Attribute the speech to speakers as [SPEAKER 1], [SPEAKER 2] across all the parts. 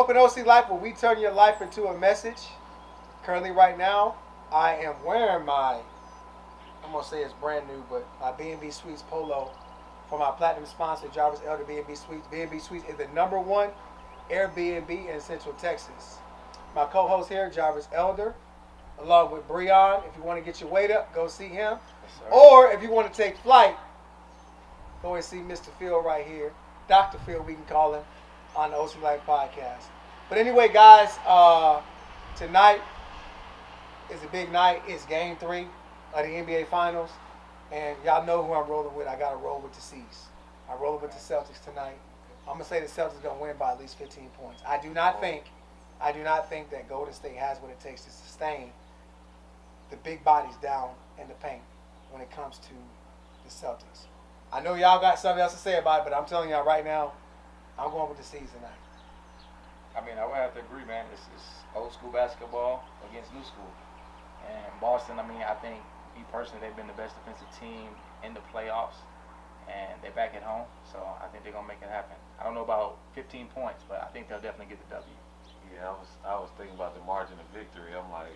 [SPEAKER 1] Open OC Life, where we turn your life into a message. Currently, right now, I am wearing my, I'm going to say it's brand new, but my BNB-SUITES polo for my platinum sponsor, Jarvis Elder BNB-SUITES. BNB-SUITES is the #1 Airbnb in Central Texas. My co-host here, Jarvis Elder, along with Breonn. If you want to get your weight up, go see him.
[SPEAKER 2] Yes,
[SPEAKER 1] Or if you want to take flight, go and see Mr. Phil right here. Dr. Phil, we can call him, on the OC Life podcast. But anyway, guys, tonight is a big night. It's game 3 of the NBA Finals. And y'all know who I'm rolling with. I got to roll with the C's. I'm rolling with the Celtics tonight. I'm going to say the Celtics are going to win by at least 15 points. I do not think that Golden State has what it takes to sustain the big bodies down in the paint when it comes to the Celtics. I know y'all got something else to say about it, but I'm telling y'all right now, I'm going with the C's tonight.
[SPEAKER 2] I mean, I would have to agree, man. It's old school basketball against new school. And Boston, I mean, I think, me personally, they've been the best defensive team in the playoffs. And they're back at home, so I think they're going to make it happen. I don't know about 15 points, but I think they'll definitely get the W.
[SPEAKER 3] Yeah, I was thinking about the margin of victory. I'm like,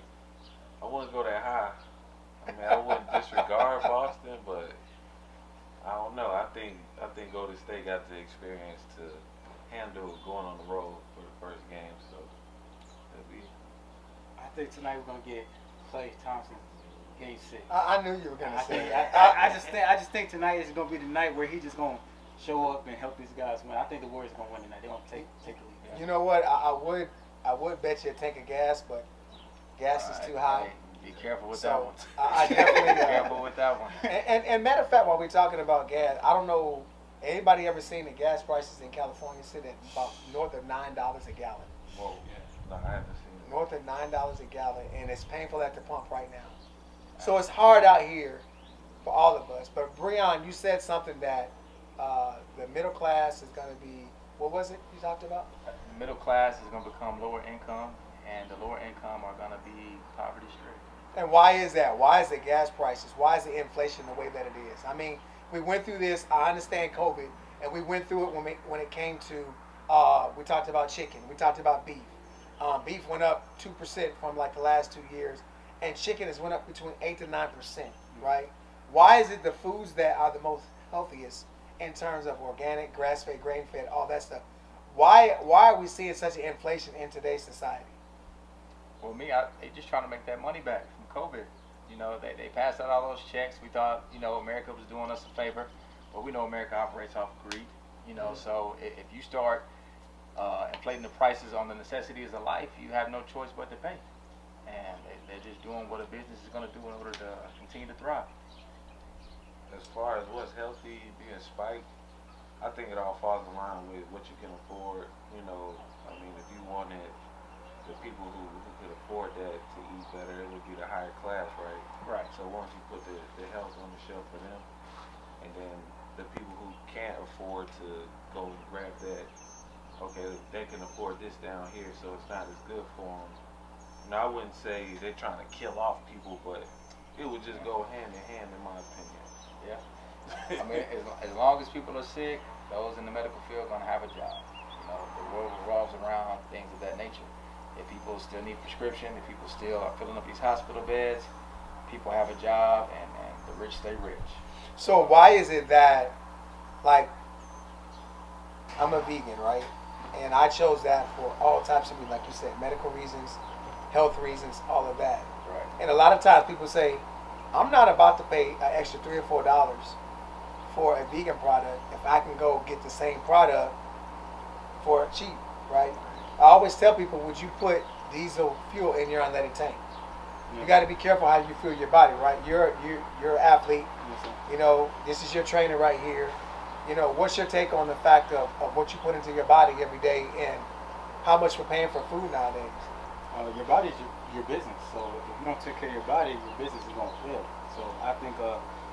[SPEAKER 3] I wouldn't go that high. I mean, I wouldn't disregard Boston, but I don't know. I think Golden State got the experience to handle going on the road for the first game, so it'll be.
[SPEAKER 4] I think tonight we're gonna get Klay Thompson game 6.
[SPEAKER 1] I knew you were going to say that.
[SPEAKER 4] I just think tonight is gonna be the night where he just gonna show up and help these guys win. I think the Warriors gonna win tonight. They're gonna take the lead.
[SPEAKER 1] You know what? I would bet you a tank of gas, but gas is too high.
[SPEAKER 2] Be careful with that one.
[SPEAKER 1] I definitely
[SPEAKER 2] be careful with that one.
[SPEAKER 1] And matter of fact, while we're talking about gas, I don't know, anybody ever seen the gas prices in California sit at about north of $9 a gallon?
[SPEAKER 3] Whoa. No, I haven't seen it.
[SPEAKER 1] North of $9 a gallon, and it's painful at the pump right now. So it's hard out here for all of us. But Breonn, you said something that the middle class is going to be, what was it you talked about?
[SPEAKER 2] The middle class is going to become lower income, and the lower income are going to be poverty stricken.
[SPEAKER 1] And why is that? Why is the gas prices? Why is the inflation the way that it is? I mean, we went through this. I understand COVID, and we went through it when it came to, we talked about chicken. We talked about beef. Beef went up 2% from like the last 2 years, and chicken has went up between 8 to 9%, right? Why is it the foods that are the most healthiest in terms of organic, grass-fed, grain-fed, all that stuff? Why are we seeing such an inflation in today's society?
[SPEAKER 2] Well, they just trying to make that money back from COVID. You know, they passed out all those checks. We thought, you know, America was doing us a favor, but we know America operates off of greed. You know, so if you start inflating the prices on the necessities of life, you have no choice but to pay. And they're just doing what a business is going to do in order to continue to thrive.
[SPEAKER 3] As far as what's healthy being spiked, I think it all falls in line with what you can afford. You know, I mean, if you wanted the people who could afford that to eat better, it would be the higher class, right?
[SPEAKER 2] Right.
[SPEAKER 3] So once you put the health on the shelf for them, and then the people who can't afford to go grab that, okay, they can afford this down here, so it's not as good for them. Now, I wouldn't say they're trying to kill off people, but it would just go hand in hand, in my opinion.
[SPEAKER 2] Yeah. I mean, as long as people are sick, those in the medical field are going to have a job. You know, the world revolves around things of that nature. If people still need prescription, if people still are filling up these hospital beds, people have a job, and the rich stay rich.
[SPEAKER 1] So why is it that, like, I'm a vegan, right? And I chose that for all types of reasons, like you said, medical reasons, health reasons, all of that.
[SPEAKER 2] Right.
[SPEAKER 1] And a lot of times people say, I'm not about to pay an extra $3 or $4 for a vegan product if I can go get the same product for cheap, right? I always tell people, would you put diesel fuel in your unleaded tank? You got to be careful how you fuel your body, right? You're an athlete. You know, this is your trainer right here. You know, what's your take on the fact of what you put into your body every day and how much we're paying for food nowadays?
[SPEAKER 4] Your body's your business. So if you don't take care of your body, your business is going to fail. So I think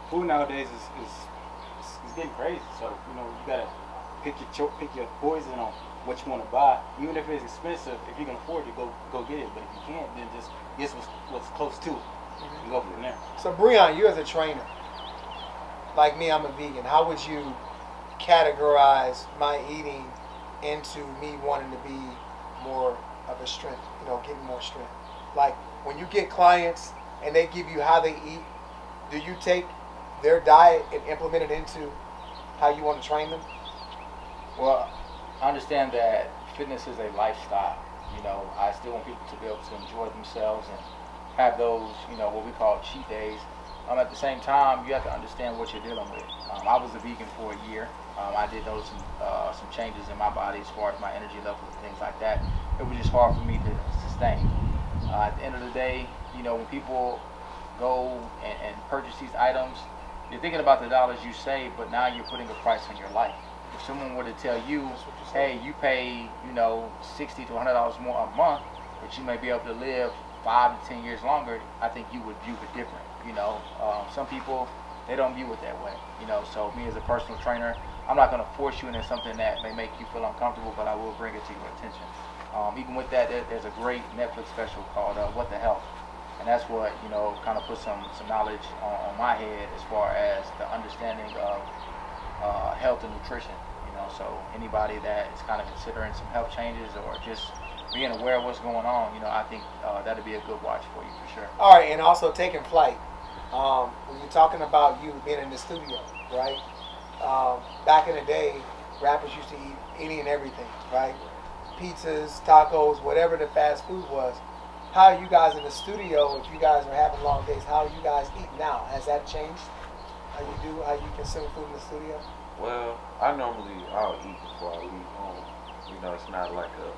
[SPEAKER 4] food nowadays is getting crazy. So, you know, you got to pick your poison on what you want to buy. Even if it's expensive, if you can afford it, go get it. But if you can't, then just guess what's close to it and go from there.
[SPEAKER 1] So Breonn, you as a trainer, like me, I'm a vegan. How would you categorize my eating into me wanting to be more of a strength, getting more strength? Like when you get clients and they give you how they eat, do you take their diet and implement it into how you want to train them?
[SPEAKER 2] Well, I understand that fitness is a lifestyle. I still want people to be able to enjoy themselves and have those, what we call cheat days. At the same time, you have to understand what you're dealing with. I was a vegan for a year. I did notice some changes in my body as far as my energy levels and things like that. It was just hard for me to sustain. At the end of the day, when people go and purchase these items, you're thinking about the dollars you save, but now you're putting a price on your life. If someone were to tell you, hey, you pay, $60 to $100 more a month, but you may be able to live 5 to 10 years longer, I think you would view it different. Some people, they don't view it that way. So me as a personal trainer, I'm not going to force you into something that may make you feel uncomfortable, but I will bring it to your attention. Even with that, there's a great Netflix special called What the Health. And that's what, kind of put some knowledge on my head as far as the understanding of health and nutrition. So anybody that is kind of considering some health changes or just being aware of what's going on, I think that'd be a good watch for you for sure.
[SPEAKER 1] All right, and also taking flight. When you're talking about you being in the studio, right? Back in the day, rappers used to eat any and everything, right? Pizzas, tacos, whatever the fast food was. How are you guys in the studio, if you guys are having long days, how are you guys eating now? Has that changed? How you consume food in the studio?
[SPEAKER 3] Well, I'll eat before I leave home. It's not like a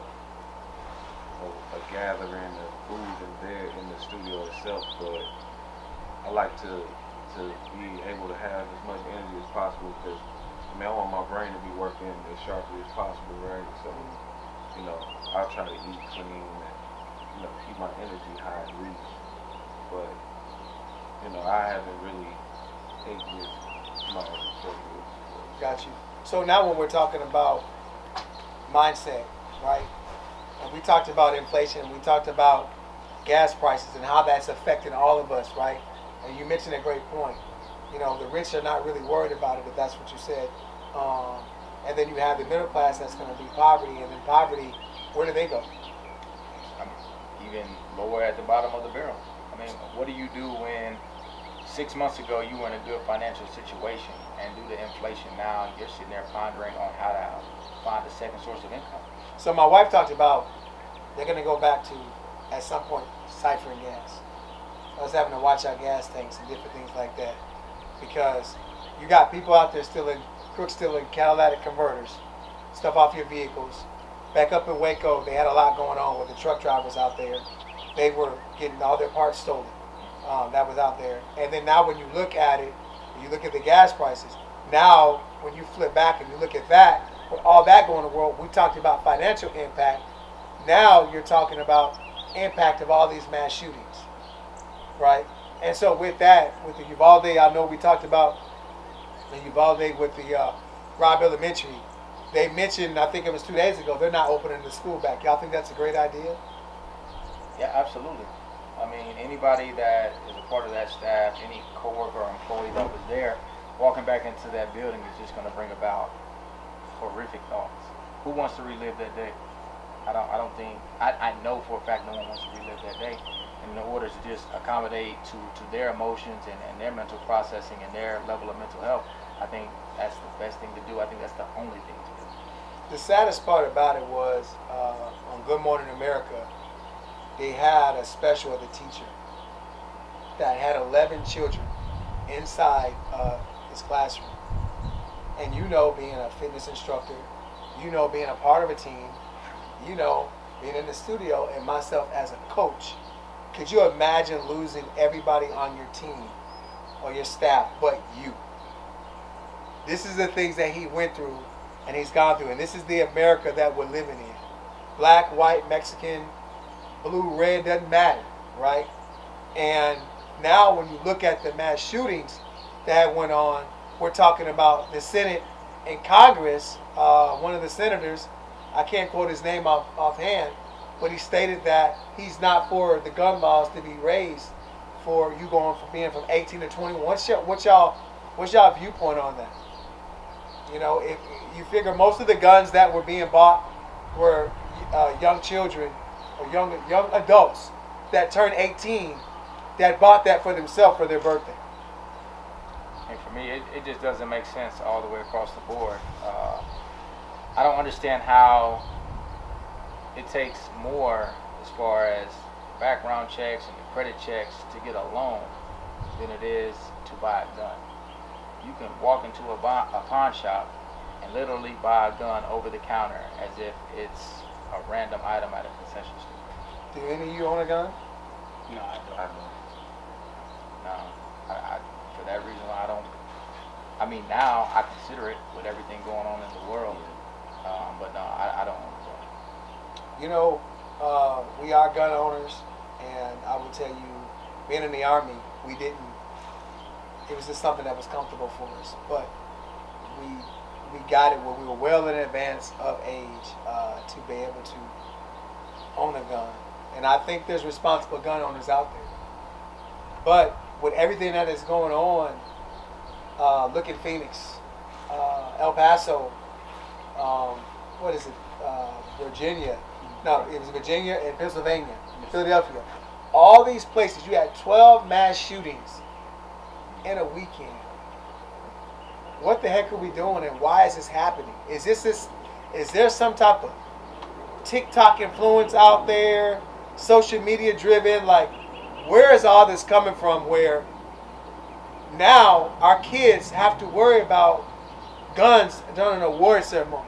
[SPEAKER 3] gathering of food in there in the studio itself, but I like to be able to have as much energy as possible because I want my brain to be working as sharply as possible, right? So, I'll try to eat clean and keep my energy high at least. But I haven't really ate with my associates.
[SPEAKER 1] Got you. So now when we're talking about mindset, right? And we talked about inflation, we talked about gas prices and how that's affecting all of us, right? And you mentioned a great point. The rich are not really worried about it, if that's what you said. And then you have the middle class that's going to be poverty, and then poverty, where do they go?
[SPEAKER 2] Even lower at the bottom of the barrel. What do you do when 6 months ago you were in a good financial situation, and due to inflation now you're sitting there pondering on how to find a second source of income?
[SPEAKER 1] So my wife talked about they're going to go back to, at some point, ciphering gas. Us having to watch our gas tanks and different things like that. Because you got people out there crooks stealing catalytic converters, stuff off your vehicles. Back up in Waco, they had a lot going on with the truck drivers out there. They were getting all their parts stolen. That was out there. And then now when you look at it, you look at the gas prices. Now, when you flip back and you look at that, with all that going on in the world, we talked about financial impact. Now you're talking about impact of all these mass shootings, right? And so with that, with the Uvalde, I know we talked about the Uvalde with the Robb Elementary. They mentioned, I think it was 2 days ago, they're not opening the school back. Y'all think that's a great idea?
[SPEAKER 2] Yeah, absolutely. Anybody that is a part of that staff, any coworker or employee that was there, walking back into that building is just going to bring about horrific thoughts. Who wants to relive that day? I know for a fact no one wants to relive that day. And in order to just accommodate to their emotions and their mental processing and their level of mental health, I think that's the best thing to do. I think that's the only thing to do.
[SPEAKER 1] The saddest part about it was on Good Morning America, they had a special of the teacher that had 11 children inside his classroom. And being a fitness instructor, being a part of a team, being in the studio, and myself as a coach, could you imagine losing everybody on your team or your staff but you? This is the things that he went through and he's gone through. And this is the America that we're living in. Black, white, Mexican, blue, red, doesn't matter, right? And now when you look at the mass shootings that went on, we're talking about the Senate and Congress. One of the senators, I can't quote his name offhand, but he stated that he's not for the gun laws to be raised for you going from being from 18 to 21. What's y'all viewpoint on that? If you figure most of the guns that were being bought were young children or young adults that turn 18 that bought that for themselves for their birthday.
[SPEAKER 2] And for me, it just doesn't make sense all the way across the board. I don't understand how it takes more as far as background checks and the credit checks to get a loan than it is to buy a gun. You can walk into a pawn shop and literally buy a gun over the counter as if it's a random item at a concession store.
[SPEAKER 1] Do any of you own a gun?
[SPEAKER 4] No, I don't.
[SPEAKER 2] No, for that reason, I don't. I mean, now I consider it with everything going on in the world, but no, I don't own a gun.
[SPEAKER 1] You know, we are gun owners, and I will tell you, being in the Army, we didn't. It was just something that was comfortable for us, but we got it where we were well in advance of age to be able to own a gun, and I think there's responsible gun owners out there. But with everything that is going on, look at Phoenix, El Paso, what is it, Virginia? No, it was Virginia and Pennsylvania, Philadelphia. All these places, you had 12 mass shootings in a weekend. What the heck are we doing, and why is this happening? Is there some type of TikTok influence out there, social media driven? Like, where is all this coming from? Where now our kids have to worry about guns during an award ceremony?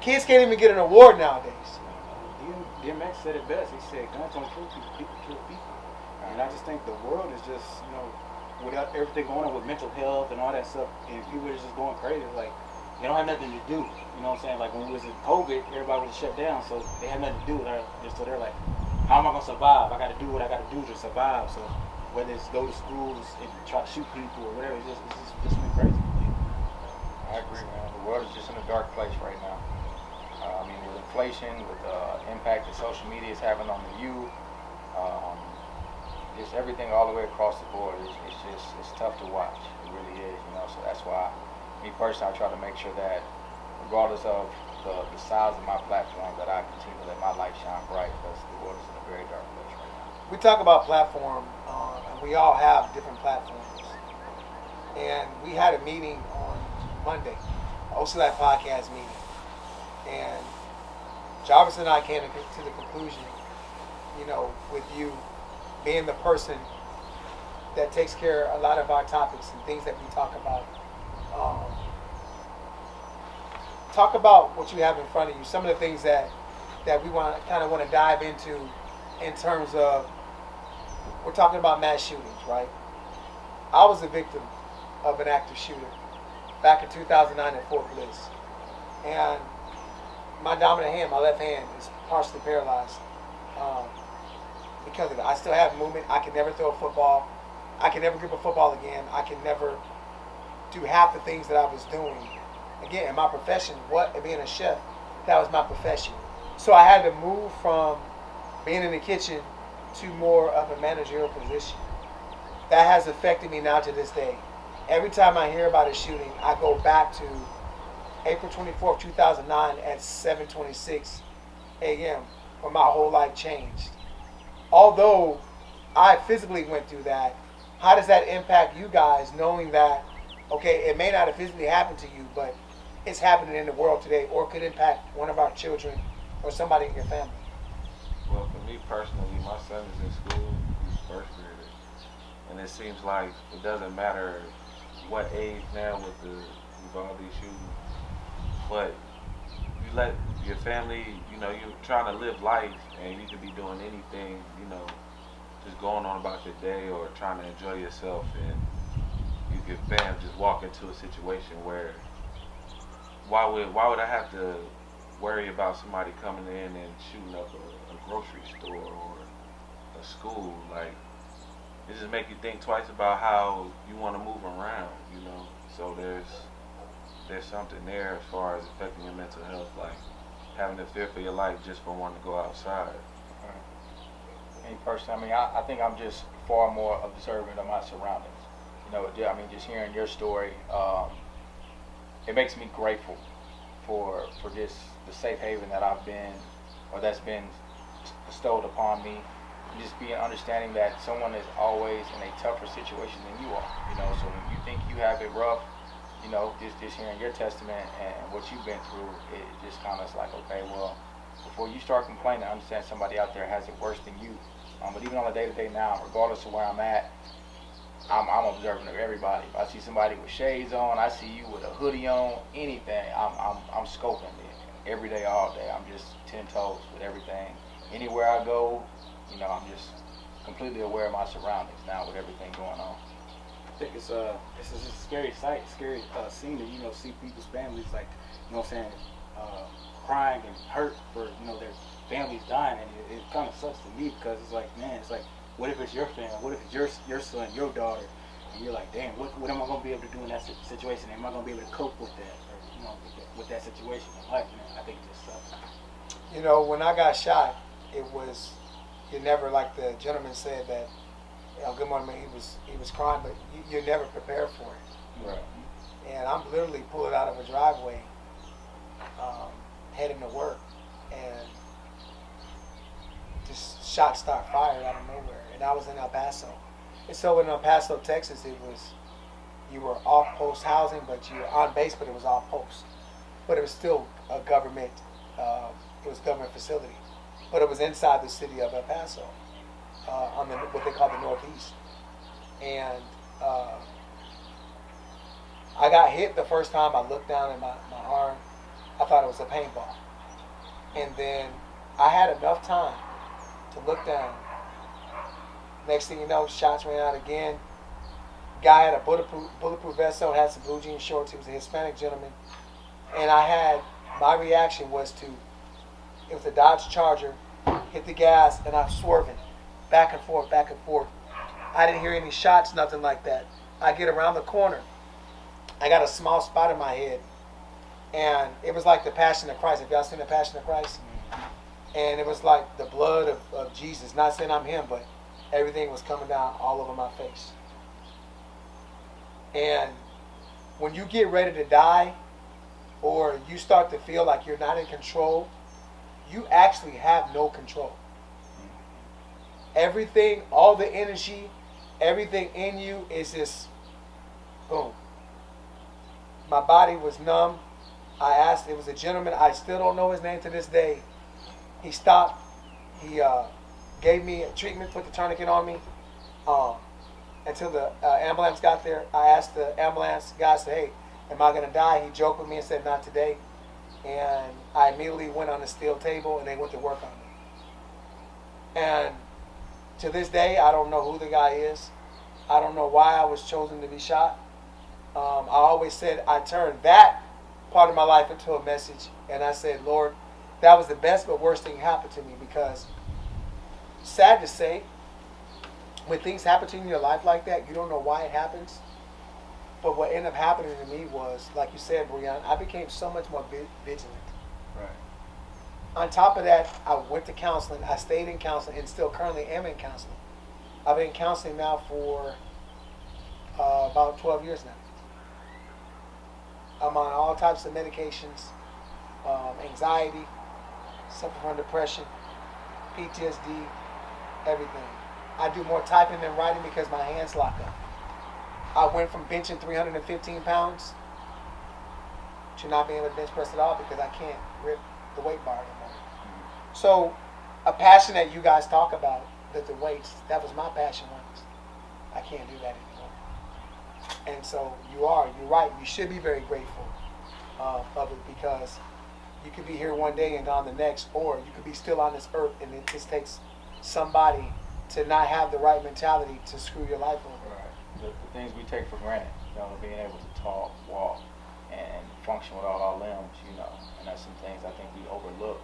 [SPEAKER 1] Kids can't even get an award nowadays.
[SPEAKER 4] DMX said it best. He said, "Guns don't kill people, people kill people." And I just think the world is just, without everything going on with mental health and all that stuff, and people are just going crazy. It's like, they don't have nothing to do. You know what I'm saying? Like when we was in COVID, everybody was shut down, so they had nothing to do. So they're like, how am I gonna survive? I got to do what I got to do to survive. So whether it's go to schools and try to shoot people or whatever, it's just been crazy.
[SPEAKER 2] I agree, man. The world is just in a dark place right now. I mean, with inflation, with the impact that social media is having on the youth, just everything all the way across the board, it's tough to watch. It really is, So that's why, me personally, I try to make sure that, regardless of the size of my platform, that I continue to let my light shine bright, because the world is in a very dark place right now.
[SPEAKER 1] We talk about platform, and we all have different platforms. And we had a meeting on Monday, OC-Life podcast meeting. And Jarvis and I came to the conclusion, with you being the person that takes care of a lot of our topics and things that we talk about. Talk about what you have in front of you. Some of the things that we want to dive into in terms of, we're talking about mass shootings, right? I was a victim of an active shooter back in 2009 at Fort Bliss, and my dominant hand, my left hand, is partially paralyzed because of it. I still have movement. I can never throw a football. I can never grip a football again. I can never do half the things that I was doing. Again, in my profession, being a chef, that was my profession. So I had to move from being in the kitchen to more of a managerial position. That has affected me now to this day. Every time I hear about a shooting, I go back to April 24th, 2009 at 7:26 a.m. when my whole life changed. Although I physically went through that, how does that impact you guys, knowing that, okay, it may not have physically happened to you, but it's happening in the world today, or could impact one of our children or somebody in your family?
[SPEAKER 3] Well, for me personally, my son is in school. He's first grader, and it seems like it doesn't matter what age now with all these shootings, but you let your family, you're trying to live life, and you could be doing anything, just going on about your day or trying to enjoy yourself, and you could just walk into a situation where why would I have to worry about somebody coming in and shooting up a grocery store or a school? Like, it just make you think twice about how you want to move around, So there's something there as far as affecting your mental health, like having to fear for your life just for wanting to go outside.
[SPEAKER 2] Me personally, I think I'm just far more observant of my surroundings. Just hearing your story, it makes me grateful for just the safe haven that I've been or that's been bestowed upon me. Just being understanding that someone is always in a tougher situation than you are. So when you think you have it rough, just hearing your testament and what you've been through, it just kind of is like, okay, well, before you start complaining, understand somebody out there has it worse than you. But even on a day-to-day now, regardless of where I'm at, I'm observant of everybody. If I see somebody with shades on, I see you with a hoodie on, anything, I'm scoping it every day, all day. I'm just 10 toes with everything. Anywhere I go, I'm just completely aware of my surroundings now with everything going on.
[SPEAKER 4] I think it's just a scary sight, scary scene to see people's families like crying and hurt for their families dying, and it kind of sucks to me because it's like, man, it's like, what if it's your family? What if it's your son, your daughter, and you're like, damn, what am I gonna be able to do in that situation? Am I gonna be able to cope with that, or with that situation in life? Man, I think it just sucks.
[SPEAKER 1] When I got shot, it was. You never, like the gentleman said that, good morning, man, he was crying, but you're never prepared for it.
[SPEAKER 2] Right.
[SPEAKER 1] And I'm literally pulling out of a driveway, heading to work, and just shots start fired out of nowhere. And I was in El Paso. And so in El Paso, Texas, you were off-post housing, but you were on base, but it was off-post. But it was still a government, government facility. But it was inside the city of El Paso, on what they call the Northeast. And I got hit the first time. I looked down at my arm. I thought it was a paintball. And then I had enough time to look down. Next thing you know, shots ran out again. Guy had a bulletproof vest on, had some blue jean shorts. He was a Hispanic gentleman. And my reaction was it was a Dodge Charger, hit the gas, and I'm swerving back and forth, back and forth. I didn't hear any shots, nothing like that. I get around the corner. I got a small spot in my head, and it was like the Passion of Christ. Have y'all seen the Passion of Christ? And it was like the blood of Jesus. Not saying I'm him, but everything was coming down all over my face. And when you get ready to die, or you start to feel like you're not in control, you actually have no control. Everything, all the energy, everything in you is just boom. My body was numb. I asked, it was a gentleman, I still don't know his name to this day. He stopped. He gave me a treatment, put the tourniquet on me until the ambulance got there. I asked the ambulance guy, I said, hey, am I going to die? He joked with me and said, not today. And I immediately went on the steel table and they went to work on me. And to this day, I don't know who the guy is. I don't know why I was chosen to be shot. I always said I turned that part of my life into a message. And I said, Lord, that was the best but worst thing happened to me, because sad to say, when things happen to you in your life like that, you don't know why it happens. But what ended up happening to me was, like you said, Breonn, I became so much more vigilant.
[SPEAKER 2] Right.
[SPEAKER 1] On top of that, I went to counseling. I stayed in counseling and still currently am in counseling. I've been in counseling now for about 12 years now. I'm on all types of medications, anxiety, suffer from depression, PTSD, everything. I do more typing than writing because my hands lock up. I went from benching 315 pounds to not being able to bench press at all because I can't grip the weight bar anymore. So a passion that you guys talk about, that the weights, that was my passion once. I can't do that anymore. And so you're right. You should be very grateful of it, because you could be here one day and gone the next, or you could be still on this earth and it just takes somebody to not have the right mentality to screw your life over.
[SPEAKER 2] Right. The things we take for granted, being able to talk, walk, and function with all our limbs, and that's some things I think we overlook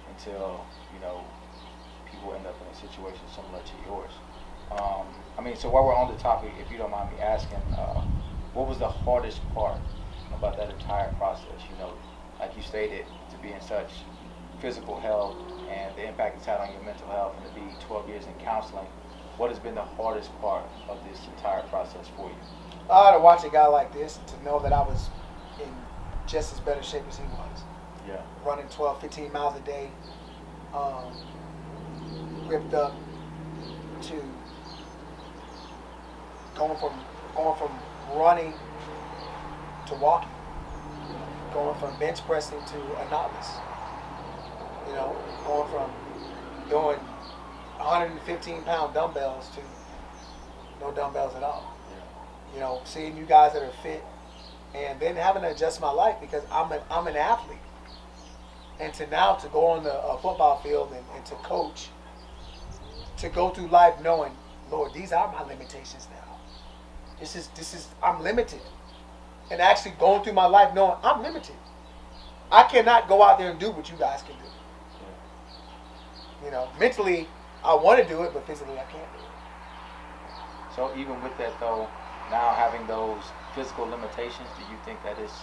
[SPEAKER 2] until, people end up in a situation similar to yours. So while we're on the topic, if you don't mind me asking, what was the hardest part about that entire process? Like you stated, to be in such physical health and the impact it's had on your mental health, and to be 12 years in counseling, what has been the hardest part of this entire process for you?
[SPEAKER 1] To watch a guy like this, to know that I was in just as better shape as he was.
[SPEAKER 2] Yeah.
[SPEAKER 1] Running 12, 15 miles a day, ripped up to going from running to walking, going from bench pressing to a novice. You know, going from doing 115-pound dumbbells to no dumbbells at all. You know, seeing you guys that are fit, and then having to adjust my life because I'm an athlete, and to go on a football field and to coach, to go through life knowing, Lord, these are my limitations now. This is I'm limited, and actually going through my life knowing I'm limited. I cannot go out there and do what you guys can do. You know, mentally I want to do it, but physically I can't do it.
[SPEAKER 2] So even with that though, now having those physical limitations, do you think that it's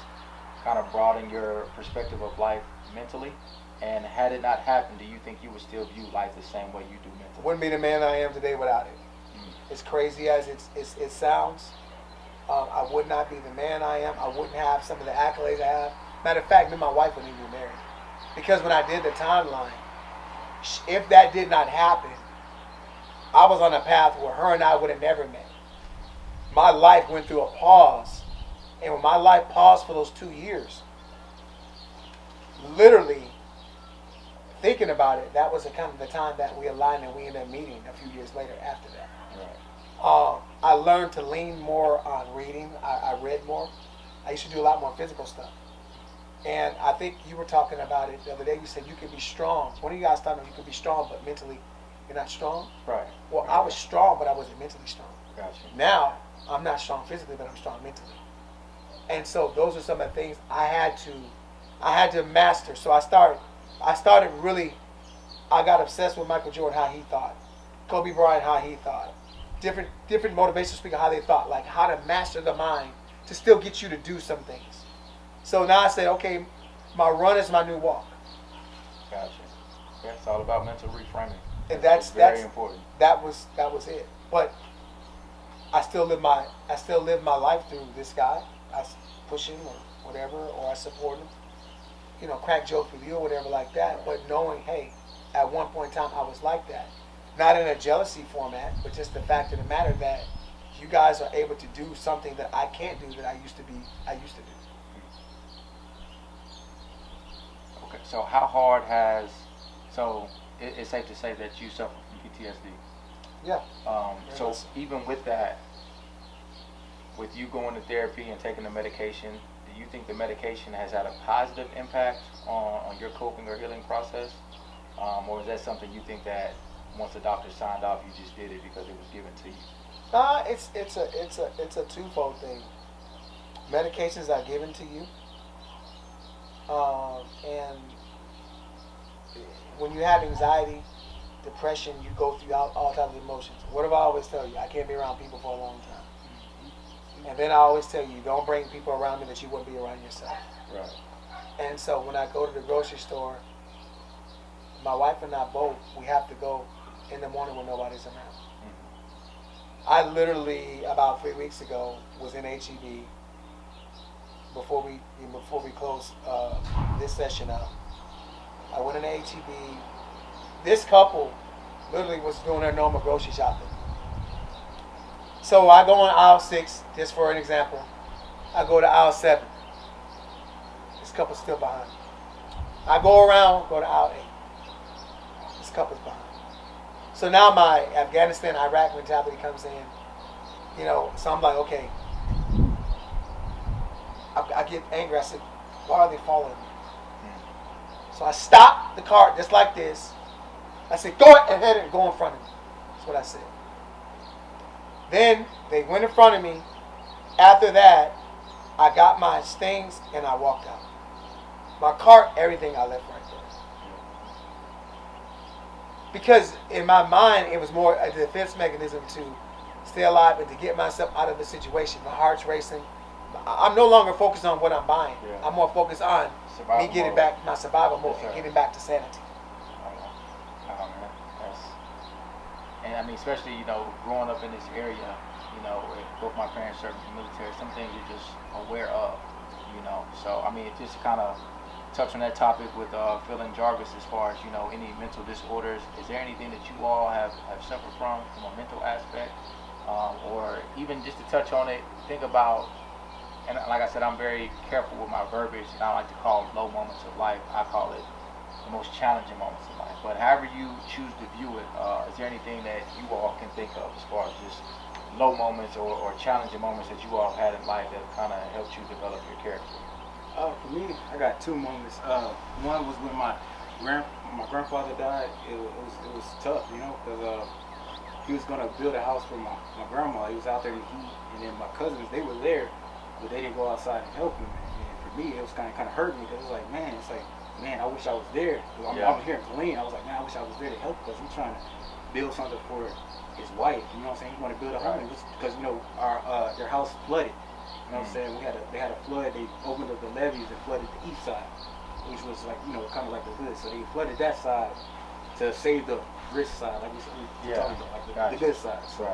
[SPEAKER 2] kind of broadened your perspective of life mentally? And had it not happened, do you think you would still view life the same way you do mentally?
[SPEAKER 1] Wouldn't be the man I am today without it. As crazy as it sounds, I would not be the man I am. I wouldn't have some of the accolades I have. Matter of fact, me and my wife wouldn't even be married. Because when I did the timeline, if that did not happen, I was on a path where her and I would have never met. My life went through a pause. And when my life paused for those 2 years, literally thinking about it, that was kind of the time that we aligned and we ended up meeting a few years later after that. Right. I learned to lean more on reading. I read more. I used to do a lot more physical stuff. And I think you were talking about it the other day. You said you can be strong. One of you guys thought you could be strong, but mentally you're not strong.
[SPEAKER 2] Right.
[SPEAKER 1] Well, I was strong, but I wasn't mentally strong.
[SPEAKER 2] Gotcha.
[SPEAKER 1] Now, I'm not strong physically, but I'm strong mentally. And so those are some of the things I had to master. So I started really, I got obsessed with Michael Jordan, how he thought. Kobe Bryant, how he thought. Different motivational speakers, how they thought. Like how to master the mind to still get you to do some things. So now I say, okay, my run is my new walk.
[SPEAKER 2] Gotcha. Yeah, it's all about mental reframing.
[SPEAKER 1] And that's
[SPEAKER 2] very important.
[SPEAKER 1] That was it. But I still live my life through this guy. I push him or whatever, or I support him. You know, crack jokes with you or whatever like that.
[SPEAKER 2] Right.
[SPEAKER 1] But knowing, hey, at one point in time I was like that. Not in a jealousy format, but just the fact of the matter that you guys are able to do something that I can't do that I used to do.
[SPEAKER 2] Okay, so how hard it's safe to say that you suffer from PTSD?
[SPEAKER 1] Yeah.
[SPEAKER 2] So even with that, with you going to therapy and taking the medication, do you think the medication has had a positive impact on your coping or healing process? Or is that something you think that once the doctor signed off, you just did it because it was given to you?
[SPEAKER 1] It's a twofold thing. Medications are given to you, and when you have anxiety, depression, you go through all types of emotions. What do I always tell you? I can't be around people for a long time. And then I always tell you, don't bring people around me that you wouldn't be around yourself.
[SPEAKER 2] Right.
[SPEAKER 1] And so when I go to the grocery store, my wife and I both, we have to go in the morning when nobody's around. I literally, about 3 weeks ago, was in HEB before we closed this session out. I went in HEB. This couple literally was doing their normal grocery shopping. So I go on aisle 6, just for an example. I go to aisle 7. This couple's still behind. I go around, go to aisle 8. This couple's behind. So now my Afghanistan, Iraq mentality comes in. You know, so I'm like, okay. I get angry. I said, why are they following me? So I stopped the cart just like this. I said, go ahead and go in front of me. That's what I said. Then they went in front of me. After that, I got my things and I walked out. My cart, everything I left right there. Because in my mind, it was more a defense mechanism to stay alive and to get myself out of the situation. My heart's racing. I'm no longer focused on what I'm buying. Yeah. I'm more focused on survival me getting back my survival mode and getting back to sanity.
[SPEAKER 2] Oh, man. And I mean, especially, you know, growing up in this area, you know, both my parents served in the military, some things you're just aware of, you know. So, I mean, it just kind of touch on that topic with Phil and Jarvis as far as, you know, any mental disorders. Is there anything that you all have suffered from a mental aspect? Or even just to touch on it, think about, and like I said, I'm very careful with my verbiage, and I like to call low moments of life. I call it the most challenging moments of life. But however you choose to view it, is there anything that you all can think of as far as just low moments or challenging moments that you all had in life that kind of helped you develop your character?
[SPEAKER 4] For me, I got two moments. One was when my grandfather died. It was tough, you know, because he was gonna build a house for my grandma. He was out there in the heat, and then my cousins, they were there, but they didn't go outside and help him. And for me, it was kind of hurt me, because it was like, man, I wish I was there. I'm here in Killeen. I was like, man, I wish I was there to help, because he's trying to build something for his wife. You know what I'm saying? He want to build a home, because you know their house flooded. You know what I'm saying? They had a flood. They opened up the levees and flooded the east side, which was like, you know, kind of like the hood. So they flooded that side to save the rich side, like we talking about, like the good side. So,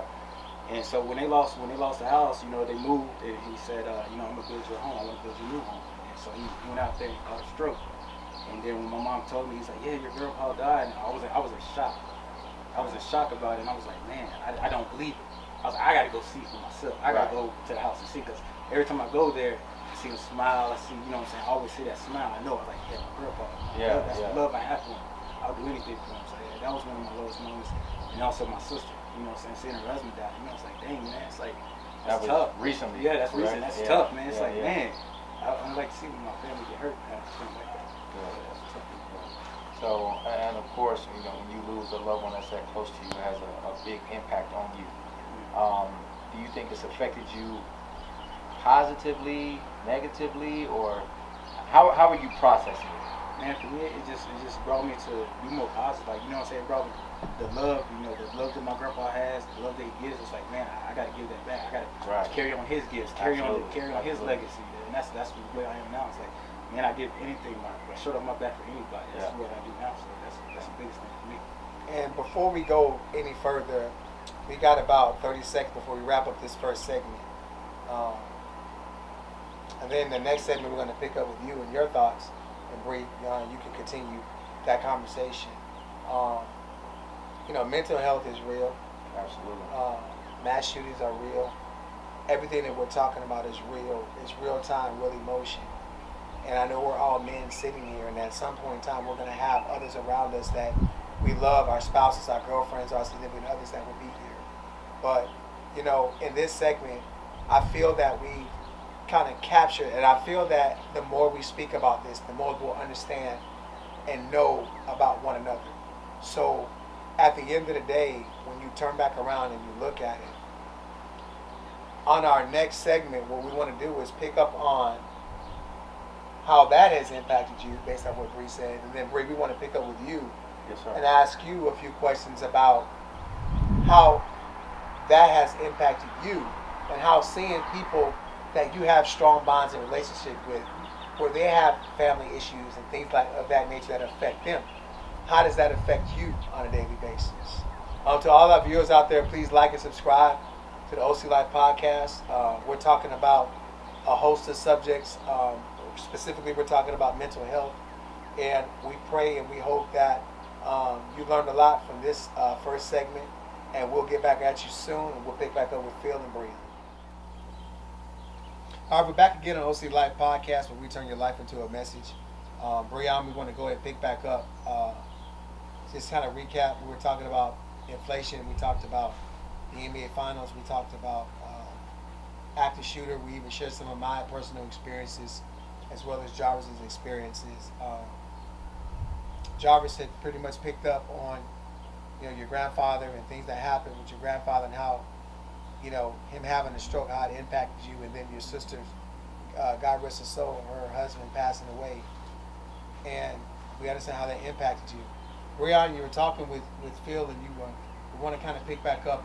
[SPEAKER 4] and so when they lost the house, you know, they moved, and he said, you know, I'm gonna build your home. I want to build your new home. And so he went out there and caught a stroke. And then when my mom told me, he's like, yeah, your grandpa died. And I was in shock. I was in shock about it, and I was like, man, I don't believe it. I was like, I gotta go see for myself. I gotta go to the house and see, because every time I go there, I see him smile. I see, you know what I'm saying? I always see that smile. I know. I was like, yeah, my grandpa. That's the love I have for him. I'll do anything for him. So yeah, that was one of my lowest moments. And also my sister, you know what I'm saying? Seeing her husband die, you know, it's like, dang, man, it's like, that's tough.
[SPEAKER 2] Recently.
[SPEAKER 4] Yeah, that's recent. That's tough, man. It's like, man, I like to see when my family get hurt. Something like that. That's tough.
[SPEAKER 2] So, and of course, you know, when you lose a loved one that's that close to you, it has a big impact on you. Do you think it's affected you positively, negatively, or how are you processing it?
[SPEAKER 4] Man, for me, it just brought me to be more positive. Like, you know what I'm saying? It brought me the love, you know, the love that my grandpa has, the love that he gives. It's like, man, I got to give that back. I got to carry on his gifts, carry on his legacy. And that's the way I am now. It's like, man, I give anything, my shirt on my back for anybody. That's what I do now. So that's the biggest thing for me.
[SPEAKER 1] And before we go any further, we got about 30 seconds before we wrap up this first segment. And then the next segment, we're going to pick up with you and your thoughts. And Bree, you can continue that conversation. You know, mental health is real.
[SPEAKER 2] Absolutely.
[SPEAKER 1] Mass shootings are real. Everything that we're talking about is real. It's real time, real emotion. And I know we're all men sitting here, and at some point in time, we're going to have others around us that we love, our spouses, our girlfriends, our significant others that will be here. But, you know, in this segment, I feel that we kind of captured, and I feel that the more we speak about this, the more we'll understand and know about one another. So at the end of the day, when you turn back around and you look at it, on our next segment, what we want to do is pick up on how that has impacted you based on what Bree said. And then Bree, we want to pick up with you and ask you a few questions about how that has impacted you, and how seeing people that you have strong bonds and relationship with, where they have family issues and things like of that nature that affect them, how does that affect you on a daily basis? To all our viewers out there, please like and subscribe to the OC Life Podcast. We're talking about a host of subjects. Specifically, we're talking about mental health, and we pray and we hope that you learned a lot from this first segment, and we'll get back at you soon, and we'll pick back up with Phil and Bree. All right, we're back again on OC Life Podcast, where we turn your life into a message. Breonn, we want to go ahead and pick back up. Just kind of recap, we were talking about inflation, we talked about the NBA Finals, we talked about active shooter, we even shared some of my personal experiences as well as Jarvis' experiences. Jarvis had pretty much picked up on, you know, your grandfather and things that happened with your grandfather, and how, you know, him having a stroke, how it impacted you, and then your sister, God rest her soul, her husband passing away, and we understand how that impacted you. Breonn, you were talking with Phil, and we want to kind of pick back up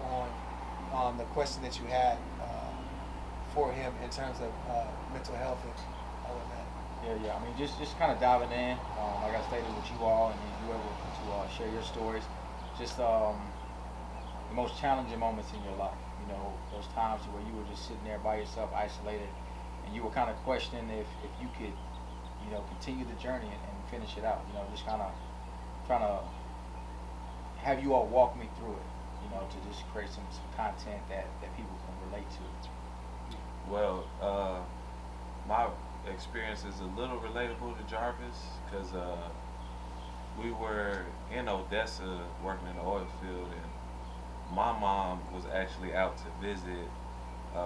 [SPEAKER 1] on the question that you had for him in terms of mental health and all of that.
[SPEAKER 2] Yeah. I mean, just kind of diving in, like I stated with you all, and then you able to share your stories. Just the most challenging moments in your life. You know, those times where you were just sitting there by yourself, isolated, and you were kind of questioning if you could you know, continue the journey and finish it out. You know, just kind of trying to have you all walk me through it. You know, to just create some content that people can relate to.
[SPEAKER 3] Well, my experience is a little relatable to Jarvis because we were in Odessa working in the oil field, and my mom was actually out to visit.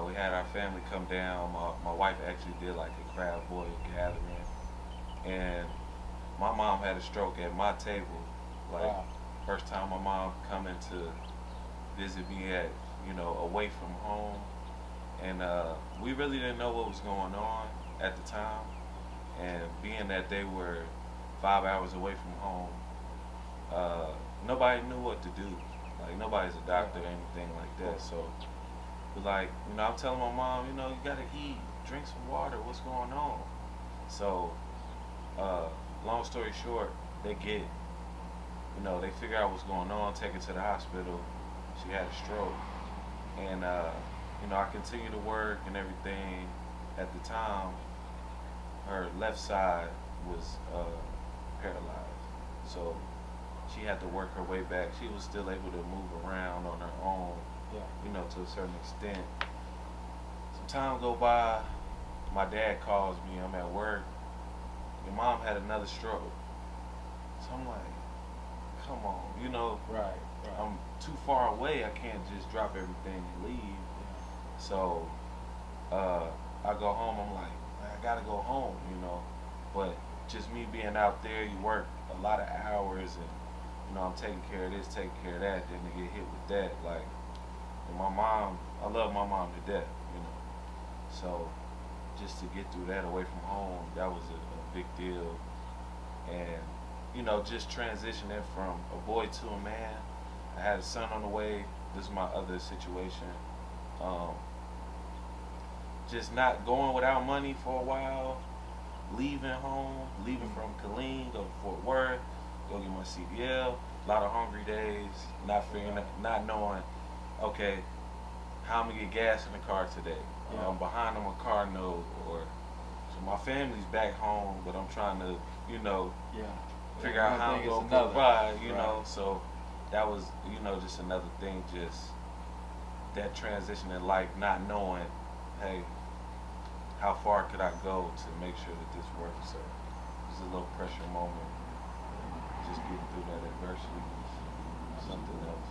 [SPEAKER 3] We had our family come down. My wife actually did like a crab boil gathering, and my mom had a stroke at my table. Like,
[SPEAKER 2] Wow.
[SPEAKER 3] first time my mom coming to visit me at, you know, away from home, and we really didn't know what was going on at the time, and being that they were 5 hours away from home, nobody knew what to do. Like, nobody's a doctor or anything like that. So, like, you know, I'm telling my mom, you know, you gotta eat, drink some water. What's going on? So, long story short, they get, you know, they figure out what's going on, take her to the hospital. She had a stroke, and you know, I continue to work and everything. At the time, her left side was paralyzed, so she had to work her way back. She was still able to move around on her own, you know, to a certain extent. Some time go by, my dad calls me. I'm at work. Your mom had another stroke. So I'm like, come on, you know,
[SPEAKER 2] Right.
[SPEAKER 3] I'm too far away. I can't just drop everything and leave. So I go home. I'm like, I gotta go home, you know. But just me being out there, you work a lot of hours, and you know, I'm taking care of this, taking care of that. Then to get hit with that, like, and my mom, I love my mom to death, you know. So just to get through that away from home, that was a big deal. And you know, just transitioning from a boy to a man. I had a son on the way. This is my other situation. Just not going without money for a while, leaving home, leaving from Killeen, go to Fort Worth, go get my CDL. A lot of hungry days, not figuring, not knowing, okay, how I'm gonna get gas in the car today. I'm behind on my car note, or so my family's back home, but I'm trying to, you know, figure out how I'm gonna provide, you know. So that was, you know, just another thing, just that transition in life, not knowing, hey, how far could I go to make sure that this works? So it's a little pressure moment. Just getting through that adversity is something else.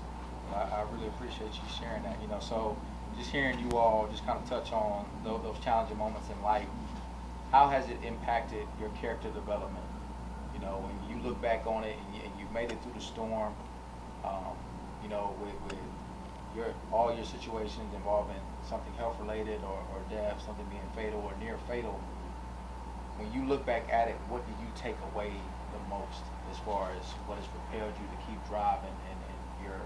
[SPEAKER 2] I really appreciate you sharing that. You know, so just hearing you all just kind of touch on those challenging moments in life, how has it impacted your character development? You know, when you look back on it and you've made it through the storm, you know, with all your situations involving something health related or death, something being fatal or near fatal, when you look back at it, what do you take away the most as far as what has propelled you to keep driving and your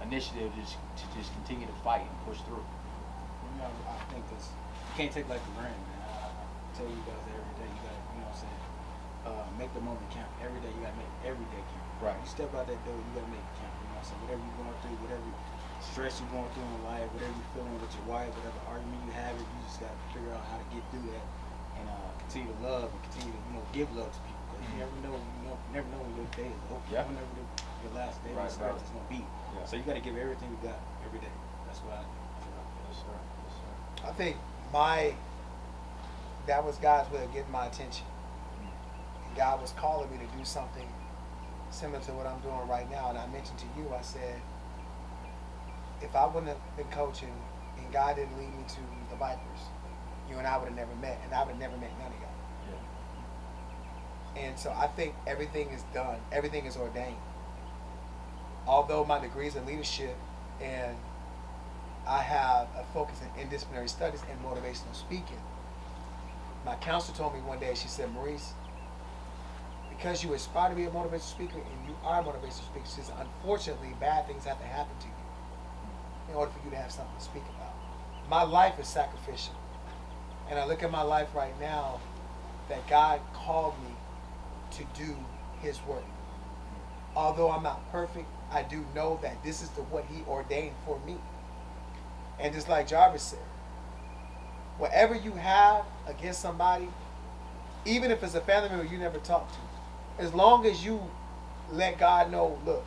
[SPEAKER 2] initiative to just continue to fight and push through?
[SPEAKER 4] You know, I think this, you can't take life for granted, man. I tell you guys every day, you gotta, you know what I'm saying, make the moment count. Every day you gotta make every day count.
[SPEAKER 2] Right.
[SPEAKER 4] You step out that door, you gotta make it count. You know what I'm saying? Whatever you're going through, whatever stress you're going through in life, whatever you're feeling with your wife, whatever argument you have, you just gotta figure out how to get through that and continue to love and continue to, you know, give love to people. Because you never know when your day is over.
[SPEAKER 2] Yeah.
[SPEAKER 4] You never know your last day
[SPEAKER 2] Right,
[SPEAKER 4] is
[SPEAKER 2] right.
[SPEAKER 4] gonna be.
[SPEAKER 2] Yeah.
[SPEAKER 4] So you gotta give everything you got every day. That's what I feel like.
[SPEAKER 2] Yes, sir. Yes, sir.
[SPEAKER 1] I think that was God's way of getting my attention. And God was calling me to do something similar to what I'm doing right now. And I mentioned to you, I said, if I wouldn't have been coaching and God didn't lead me to the Vipers, you and I would have never met, and I would have never met none of y'all. And so I think everything is done. Everything is ordained. Although my degrees in leadership and I have a focus in interdisciplinary studies and motivational speaking, my counselor told me one day, she said, Maurice, because you aspire to be a motivational speaker and you are a motivational speaker, she says, unfortunately, bad things have to happen to you in order for you to have something to speak about. My life is sacrificial. And I look at my life right now that God called me to do His work. Although I'm not perfect, I do know that this is what He ordained for me. And just like Jarvis said, whatever you have against somebody, even if it's a family member you never talked to, as long as you let God know, look,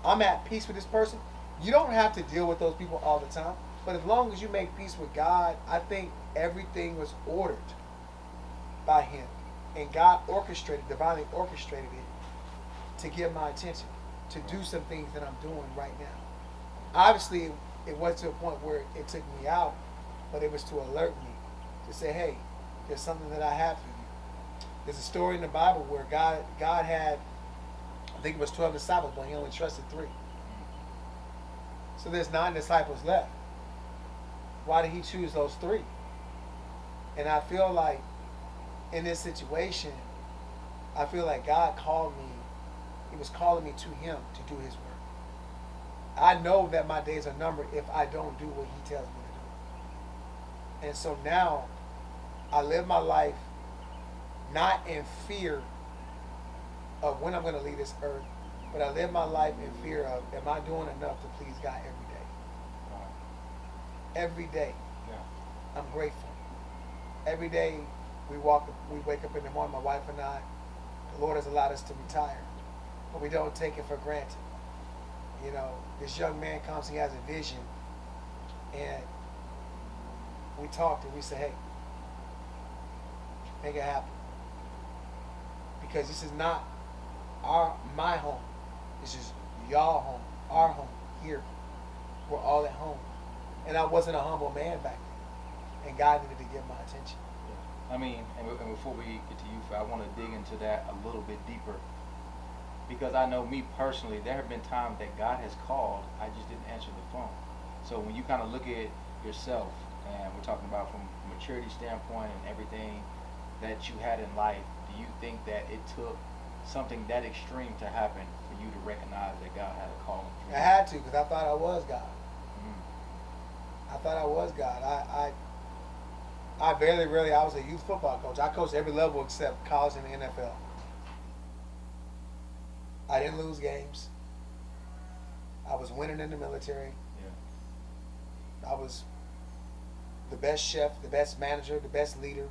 [SPEAKER 1] I'm at peace with this person. You don't have to deal with those people all the time, but as long as you make peace with God, I think everything was ordered by Him, and God divinely orchestrated it to get my attention, to do some things that I'm doing right now. Obviously, it was to a point where it took me out, but it was to alert me, to say, hey, there's something that I have for you. There's a story in the Bible where God had, I think it was 12 disciples, but He only trusted 3. So there's 9 disciples left. Why did He choose those 3? And I feel like in this situation, I feel like God called me. He was calling me to Him to do His work. I know that my days are numbered if I don't do what He tells me to do. And so now I live my life not in fear of when I'm going to leave this earth, but I live my life in fear of, am I doing enough to please God every day? Every day.
[SPEAKER 2] Yeah.
[SPEAKER 1] I'm grateful. Every day we wake up in the morning, my wife and I, the Lord has allowed us to retire, but we don't take it for granted. You know, this young man comes, he has a vision, and we talked and we said, hey, make it happen. Because this is not my home. This is y'all home, our home, here. We're all at home. And I wasn't a humble man back then. And God needed to get my attention.
[SPEAKER 2] I mean, and before we get to you, I want to dig into that a little bit deeper. Because I know me personally, there have been times that God has called, I just didn't answer the phone. So when you kind of look at yourself, and we're talking about from a maturity standpoint and everything that you had in life, do you think that it took something that extreme to happen for you to recognize that God had a calling for you?
[SPEAKER 1] I had to, because I thought I was God.
[SPEAKER 2] Mm-hmm.
[SPEAKER 1] I thought I was God. I rarely, I was a youth football coach. I coached every level except college and the NFL. I didn't lose games. I was winning in the military.
[SPEAKER 2] Yeah.
[SPEAKER 1] I was the best chef, the best manager, the best leader.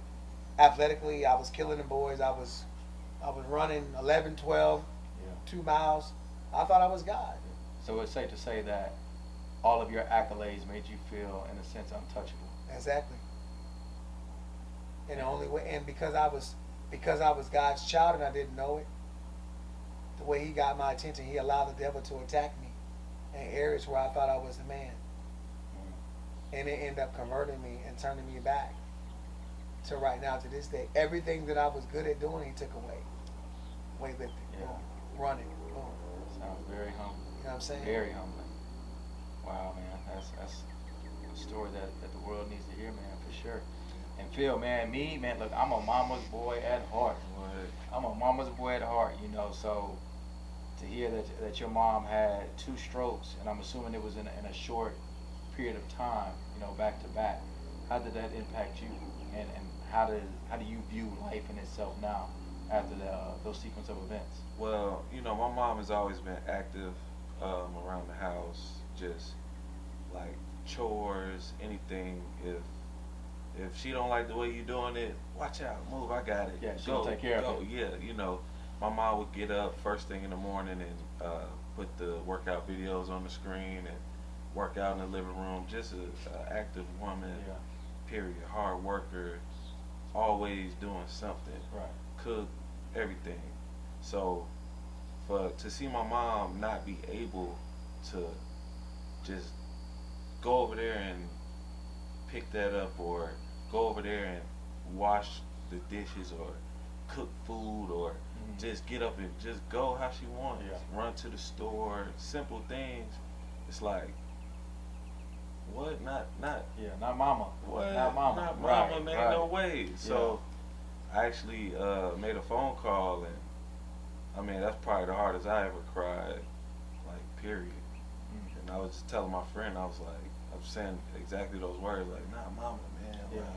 [SPEAKER 1] Athletically, I was killing the boys. I was running 11, 12,
[SPEAKER 2] Yeah.
[SPEAKER 1] 2 miles. I thought I was God.
[SPEAKER 2] So it's safe to say that all of your accolades made you feel, in a sense, untouchable.
[SPEAKER 1] Exactly. And the only way, and because I was God's child and I didn't know it, the way He got my attention, He allowed the devil to attack me in areas where I thought I was the man.
[SPEAKER 2] Mm.
[SPEAKER 1] And it ended up converting me and turning me back to right now, to this day. Everything that I was good at doing, He took away. Weightlifting,
[SPEAKER 2] Yeah.
[SPEAKER 1] boom. Running, boom.
[SPEAKER 2] Sounds very humbling.
[SPEAKER 1] You know what I'm saying?
[SPEAKER 2] Very humbling. Wow, man, that's a story that the world needs to hear, man, for sure. And Phil, man, look, I'm a mama's boy at heart. I'm a mama's boy at heart, you know, so to hear that your mom had 2 strokes, and I'm assuming it was in a short period of time, you know, back to back, how did that impact you? And how do you view life in itself now after those sequence of events?
[SPEAKER 3] Well, you know, my mom has always been active around the house, just like chores, anything. If she don't like the way you doing it, watch out, move, I got it.
[SPEAKER 2] Yeah, she'll take care of it.
[SPEAKER 3] Yeah, you know, my mom would get up first thing in the morning and put the workout videos on the screen and work out in the living room. Just an active woman,
[SPEAKER 2] Yeah.
[SPEAKER 3] period. Hard worker, always doing something.
[SPEAKER 2] Right.
[SPEAKER 3] Cook, everything. So to see my mom not be able to just go over there and pick that up, or go over there and wash the dishes, or cook food, or just get up and just go how she wants.
[SPEAKER 2] Yeah.
[SPEAKER 3] Run to the store, simple things. It's like, what? Not
[SPEAKER 2] Yeah, not mama.
[SPEAKER 3] what?
[SPEAKER 2] Not mama.
[SPEAKER 3] Not
[SPEAKER 2] Right,
[SPEAKER 3] mama, man.
[SPEAKER 2] right.
[SPEAKER 3] No way. So I actually made a phone call, and I mean, that's probably the hardest I ever cried, like, period. And I was just telling my friend, I was like, I'm saying exactly those words, like, nah, mama, man.
[SPEAKER 2] Yeah.
[SPEAKER 3] Like,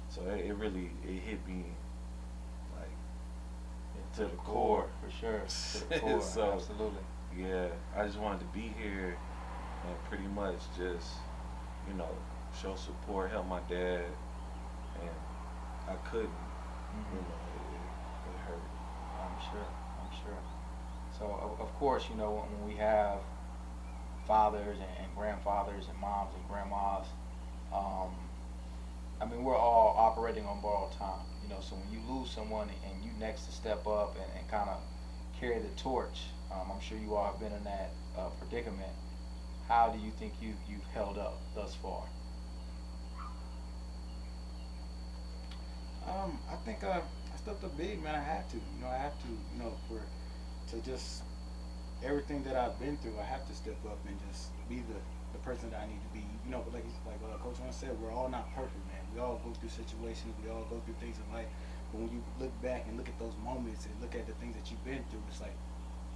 [SPEAKER 3] so it really hit me, like,
[SPEAKER 2] To the core, for sure. To the core,
[SPEAKER 3] So,
[SPEAKER 2] absolutely.
[SPEAKER 3] yeah, I just wanted to be here and pretty much just, you know, show support, help my dad, and I couldn't. You know,
[SPEAKER 2] I'm sure. So of course, you know, when we have fathers and grandfathers and moms and grandmas, um, I mean, we're all operating on borrowed time. You know, so when you lose someone and you next to step up and kind of carry the torch, I'm sure you all have been in that predicament. How do you think you've held up thus far?
[SPEAKER 4] I think I stepped up big, man. I have to. You know, I have to. You know, to just everything that I've been through, I have to step up and just be the person that I need to be. You know, like Coach Ron said, we're all not perfect, man. We all go through situations. We all go through things in life. But when you look back and look at those moments and look at the things that you've been through, it's like,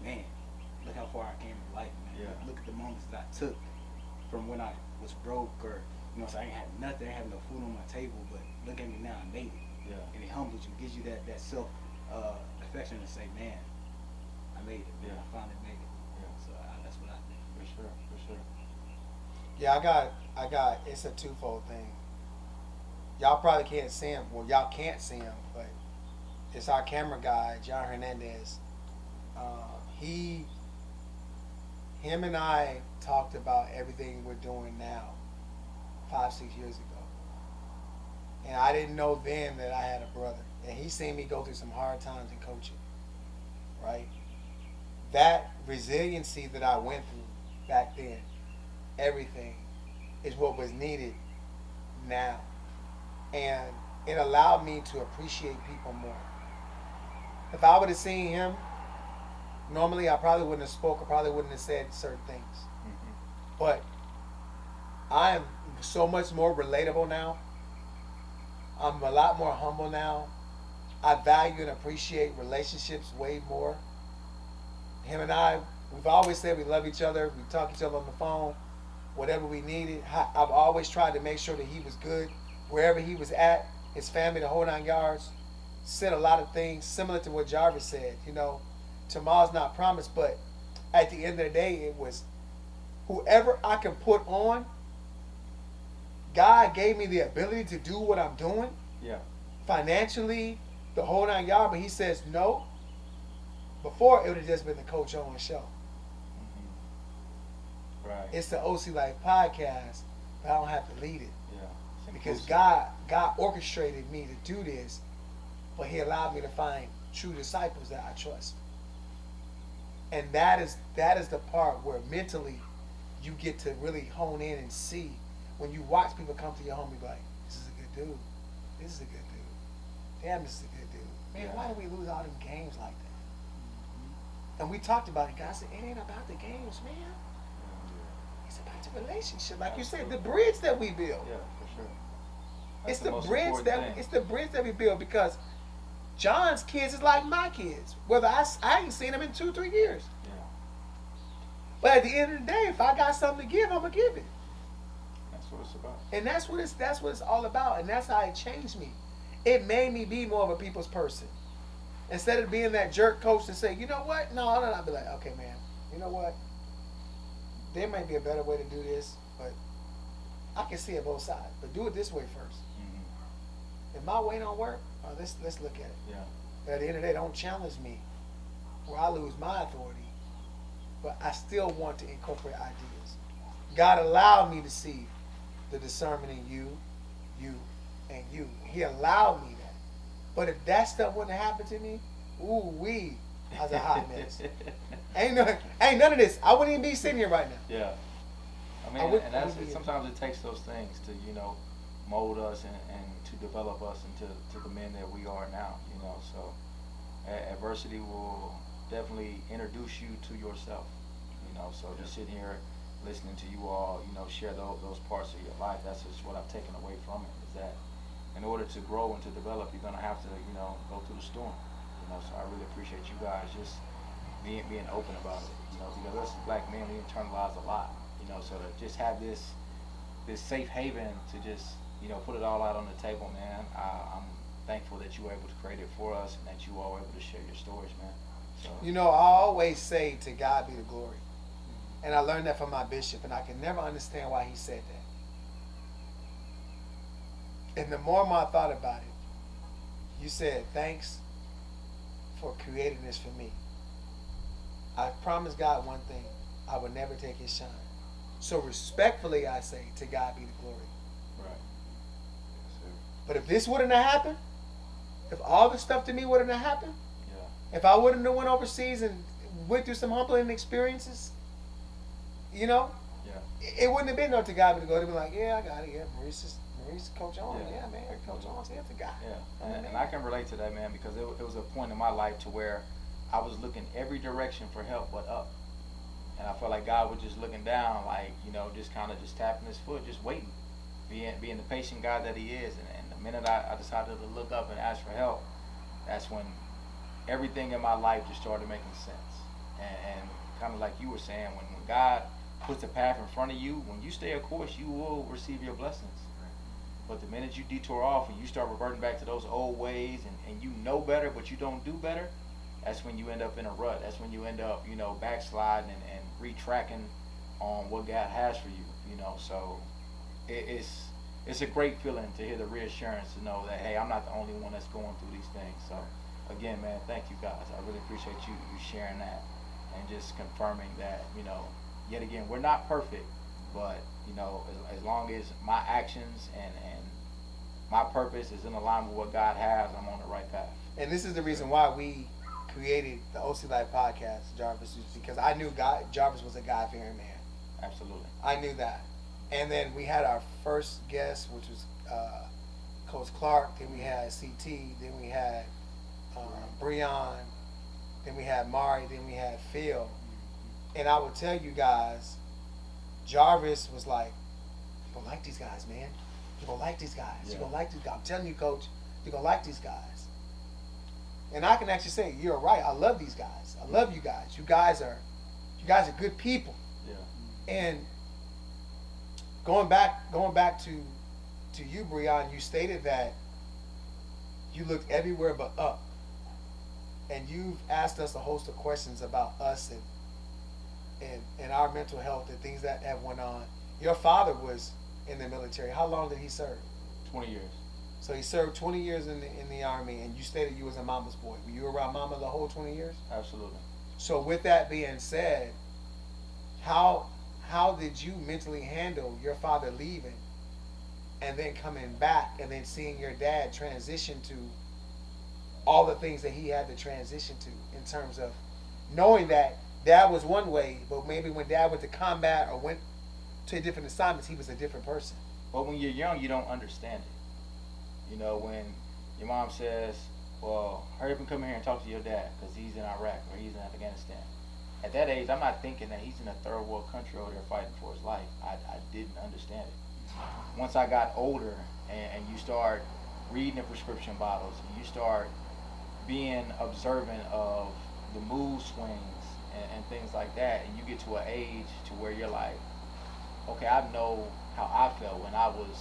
[SPEAKER 4] man, look how far I came in life, man.
[SPEAKER 2] Yeah.
[SPEAKER 4] Look at the moments that I took from when I was broke or, you know, so I ain't had nothing, I ain't had no food on my table, but look at me now, I made it.
[SPEAKER 2] Yeah.
[SPEAKER 4] And it humbles you, gives you that self affection to say, man, I made it. Man.
[SPEAKER 2] Yeah.
[SPEAKER 4] I finally made it.
[SPEAKER 2] Yeah.
[SPEAKER 4] So that's what I think.
[SPEAKER 2] For sure, for sure.
[SPEAKER 1] Yeah, I got. It's a twofold thing. Y'all probably can't see him. Well, y'all can't see him, but it's our camera guy, John Hernandez. Him and I talked about everything we're doing now, 5-6 years ago. And I didn't know then that I had a brother. And he seen me go through some hard times in coaching, right? That resiliency that I went through back then, everything, is what was needed now. And it allowed me to appreciate people more. If I would have seen him, normally I probably wouldn't have spoke, I probably wouldn't have said certain things.
[SPEAKER 2] Mm-hmm.
[SPEAKER 1] But I am so much more relatable now. I'm a lot more humble now. I value and appreciate relationships way more. Him and I, we've always said we love each other. We talk to each other on the phone, whatever we needed. I've always tried to make sure that he was good wherever he was at, his family, the whole 9 yards. Said a lot of things similar to what Jarvis said. You know, tomorrow's not promised, but at the end of the day, it was whoever I can put on. God gave me the ability to do what I'm doing.
[SPEAKER 2] Yeah.
[SPEAKER 1] Financially, the whole 9 yards, but he says no. Before, it would have just been the Coach Owen show.
[SPEAKER 2] Mm-hmm. Right.
[SPEAKER 1] It's the OC Life podcast, but I don't have to lead it.
[SPEAKER 2] Yeah.
[SPEAKER 1] Because God orchestrated me to do this, but he allowed me to find true disciples that I trust. And that is the part where mentally you get to really hone in and see. When you watch people come to your home, you be like, this is a good dude. This is a good dude. Damn, this is a good dude. Man,
[SPEAKER 2] Yeah.
[SPEAKER 1] why do we lose all them games like that? And we talked about it. God said, it ain't about the games, man. It's about the relationship. Like you said, the bridge that we build.
[SPEAKER 2] Yeah, for sure.
[SPEAKER 1] It's
[SPEAKER 2] That's
[SPEAKER 1] the
[SPEAKER 2] most
[SPEAKER 1] bridge
[SPEAKER 2] important
[SPEAKER 1] that
[SPEAKER 2] thing.
[SPEAKER 1] it's the bridge that we build, because John's kids is like my kids. Whether I ain't seen them in 2-3 years.
[SPEAKER 2] Yeah.
[SPEAKER 1] But at the end of the day, if I got something to give, I'm gonna give it.
[SPEAKER 2] That's what it's about.
[SPEAKER 1] And that's what it's all about. And that's how it changed me. It made me be more of a people's person. Instead of being that jerk coach to say, you know what? No, I'll be like, okay, man, you know what? There might be a better way to do this, but I can see it both sides. But do it this way first.
[SPEAKER 2] Mm-hmm.
[SPEAKER 1] If my way don't work, let's look at it.
[SPEAKER 2] Yeah.
[SPEAKER 1] But at the end of the day, don't challenge me where I lose my authority. But I still want to incorporate ideas. God allowed me to see the discernment in you, and you. He allowed me that. But if that stuff wouldn't have happened to me, ooh-wee, I was a hot mess. ain't none of this. I wouldn't even be sitting here right now.
[SPEAKER 2] Yeah. I mean, and that's it. Sometimes it takes those things to, you know, mold us and to develop us into the men that we are now, you know. So adversity will definitely introduce you to yourself, you know. So just sitting here listening to you all, you know, share those parts of your life, that's just what I've taken away from it, is that in order to grow and to develop, you're going to have to, you know, go through the storm, you know. So I really appreciate you guys just being open about it, you know, because us as black men, we internalize a lot, you know. So to just have this safe haven to just, you know, put it all out on the table, man. I'm thankful that you were able to create it for us and that you all were able to share your stories, man. So,
[SPEAKER 1] You know, I always say to God be the glory. And I learned that from my bishop, and I can never understand why he said that. And the more I thought about it, you said thanks for creating this for me. I promised God one thing. I would never take his shine. So respectfully, I say, to God be the glory.
[SPEAKER 2] Right.
[SPEAKER 3] Yes, sir.
[SPEAKER 1] But if this wouldn't have happened, if all this stuff to me wouldn't have happened,
[SPEAKER 2] Yeah.
[SPEAKER 1] if I wouldn't have went overseas and went through some humbling experiences, you know,
[SPEAKER 2] Yeah.
[SPEAKER 1] it wouldn't have been no to God be the glory. To be like, yeah, I got it. Yeah, Maurice Coach on.
[SPEAKER 2] Yeah.
[SPEAKER 1] Yeah, man, Coach on. Yeah, the guy.
[SPEAKER 2] Yeah, and I can relate to that, man, because it was a point in my life to where I was looking every direction for help but up. And I felt like God was just looking down, like, you know, just kind of just tapping his foot, just waiting, being the patient God that he is. And the minute I decided to look up and ask for help, that's when everything in my life just started making sense. And kind of like you were saying, when God puts a path in front of you, when you stay a course, you will receive your blessings. But the minute you detour off and you start reverting back to those old ways and you know better but you don't do better, that's when you end up in a rut. That's when you end up, you know, backsliding and retracking on what God has for you, you know. So it's a great feeling to hear the reassurance to know that, hey, I'm not the only one that's going through these things. So again, man, thank you guys. I really appreciate you sharing that and just confirming that, you know, yet again, we're not perfect, but, you know, as long as my actions and my purpose is in alignment with what God has, I'm on the right path.
[SPEAKER 1] And this is the reason why we created the OC Life podcast, Jarvis, is because I knew Jarvis was a God-fearing man.
[SPEAKER 2] Absolutely.
[SPEAKER 1] I knew that. And then we had our first guest, which was Coach Clark. Then we had CT. Then we had Breonn. Then we had Mari. Then we had Phil. And I will tell you guys, Jarvis was like, you're going to like these guys, man. You're going to like these guys.
[SPEAKER 2] Yeah.
[SPEAKER 1] You're going to like these guys. I'm telling you, Coach, you're going to like these guys. And I can actually say, you're right. I love these guys. I love you guys. You guys are good people.
[SPEAKER 2] Yeah.
[SPEAKER 1] And going back to you, Breonn, you stated that you looked everywhere but up. And you've asked us a host of questions about us and our mental health and things that have went on. Your father was in the military. How long did he serve?
[SPEAKER 2] 20 years.
[SPEAKER 1] So he served 20 years in the Army, and you stated you was a mama's boy. Were you around mama the whole 20 years?
[SPEAKER 2] Absolutely.
[SPEAKER 1] So with that being said, how did you mentally handle your father leaving and then coming back and then seeing your dad transition to all the things that he had to transition to, in terms of knowing that dad was one way, but maybe when dad went to combat or went to different assignments, he was a different person?
[SPEAKER 2] But when you're young, you don't understand it. You know, when your mom says, well, hurry up and come here and talk to your dad because he's in Iraq or he's in Afghanistan. At that age, I'm not thinking that he's in a third world country over there fighting for his life. I didn't understand it. Once I got older and you start reading the prescription bottles and you start being observant of the mood swings and things like that, and you get to an age to where you're like, okay, I know how I felt when I was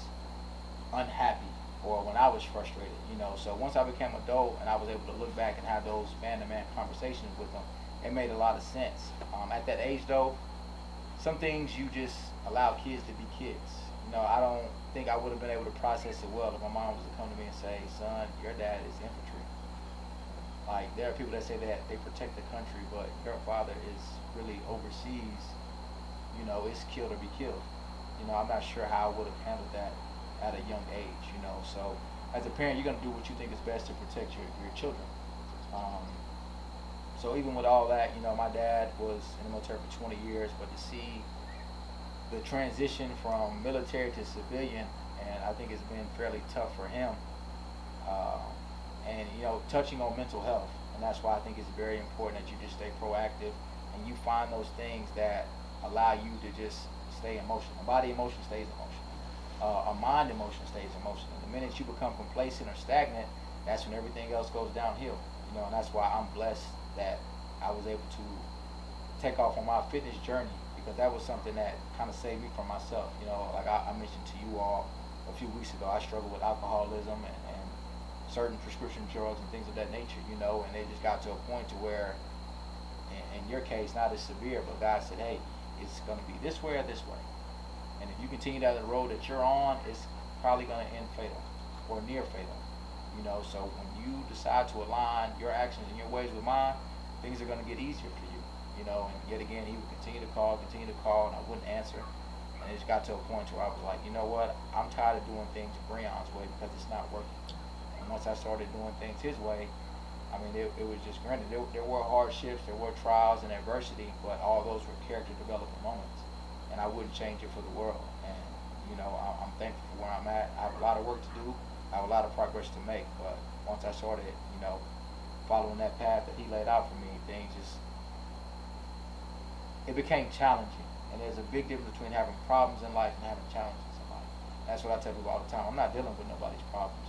[SPEAKER 2] unhappy or when I was frustrated, you know. So once I became an adult and I was able to look back and have those man-to-man conversations with them, it made a lot of sense. At that age, though, some things you just allow kids to be kids. You know, I don't think I would have been able to process it well if my mom was to come to me and say, son, your dad is infantry. Like, there are people that say that they protect the country, but your father is really overseas. You know, it's killed or be killed. You know, I'm not sure how I would have handled that at a young age, you know. So as a parent, you're going to do what you think is best to protect your children. So even with all that, you know, my dad was in the military for 20 years, but to see the transition from military to civilian, and I think it's been fairly tough for him. And, you know, touching on mental health, and that's why I think it's very important that you just stay proactive and you find those things that allow you to just stay emotional. A body emotion stays emotional. A mind emotion stays emotional. The minute you become complacent or stagnant, that's when everything else goes downhill. You know, and that's why I'm blessed that I was able to take off on my fitness journey, because that was something that kind of saved me from myself. You know, like I mentioned to you all a few weeks ago, I struggled with alcoholism and certain prescription drugs and things of that nature, you know, and they just got to a point to where, in your case, not as severe, but God said, hey, it's going to be this way or this way. And if you continue down the road that you're on, it's probably going to end fatal or near fatal. You know, so when you decide to align your actions and your ways with mine, things are going to get easier for you. You know, and yet again, he would continue to call, and I wouldn't answer. And it just got to a point where I was like, you know what, I'm tired of doing things Breonn's way because it's not working. And once I started doing things his way, I mean, it was just granted. There were hardships, there were trials and adversity, but all those were character development moments. And I wouldn't change it for the world. And, you know, I'm thankful for where I'm at. I have a lot of work to do. I have a lot of progress to make. But once I started, you know, following that path that he laid out for me, things just, it became challenging. And there's a big difference between having problems in life and having challenges in life. That's what I tell people all the time. I'm not dealing with nobody's problems.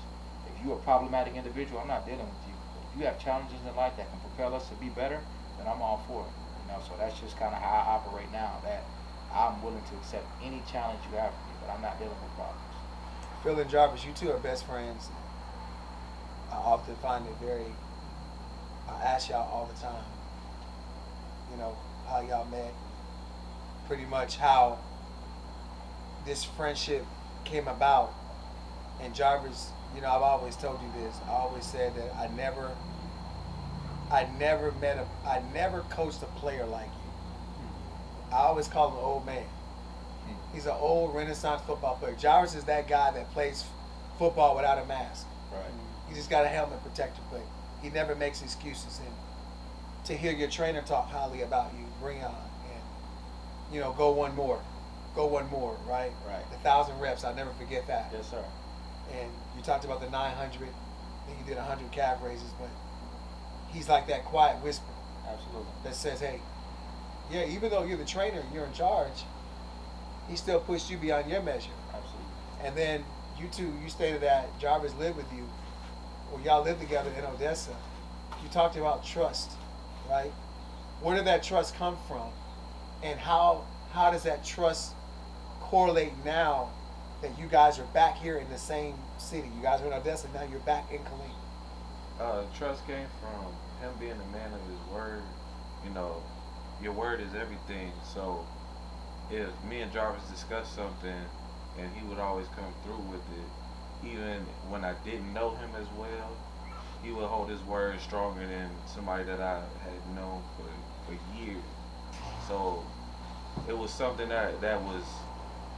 [SPEAKER 2] If you're a problematic individual, I'm not dealing with you. But if you have challenges in life that can propel us to be better, then I'm all for it. You know, so that's just kind of how I operate now. That I'm willing to accept any challenge you have for me, but I'm not dealing with problems.
[SPEAKER 1] Phil and Jarvis, you two are best friends. I often find it very. I ask y'all all the time. You know how y'all met. Pretty much how this friendship came about. And Jarvis, you know, I've always told you this. I always said that I never coached a player like you. I always call him an old man. He's an old Renaissance football player. Jarvis is that guy that plays football without a mask.
[SPEAKER 2] Right.
[SPEAKER 1] He just got a helmet protector, but he never makes excuses. And to hear your trainer talk highly about you, Breonn, you know, go one more, right?
[SPEAKER 2] Right.
[SPEAKER 1] The 1,000 reps, I'll never forget that.
[SPEAKER 2] Yes, sir.
[SPEAKER 1] And you talked about the 900, then you did 100 calf raises, but he's like that quiet whisper.
[SPEAKER 2] Absolutely.
[SPEAKER 1] That says, hey, yeah, even though you're the trainer, you're in charge, he still pushed you beyond your measure.
[SPEAKER 2] Absolutely.
[SPEAKER 1] And then you two, you stated that Jarvis lived with you, or y'all lived together in Odessa. You talked about trust, right? Where did that trust come from? And how does that trust correlate now that you guys are back here in the same city? You guys are in Odessa, now you're back in Killeen.
[SPEAKER 3] Trust came from him being a man of his word. You know, your word is everything. So if me and Jarvis discussed something and he would always come through with it, even when I didn't know him as well, he would hold his word stronger than somebody that I had known for years. So it was something that was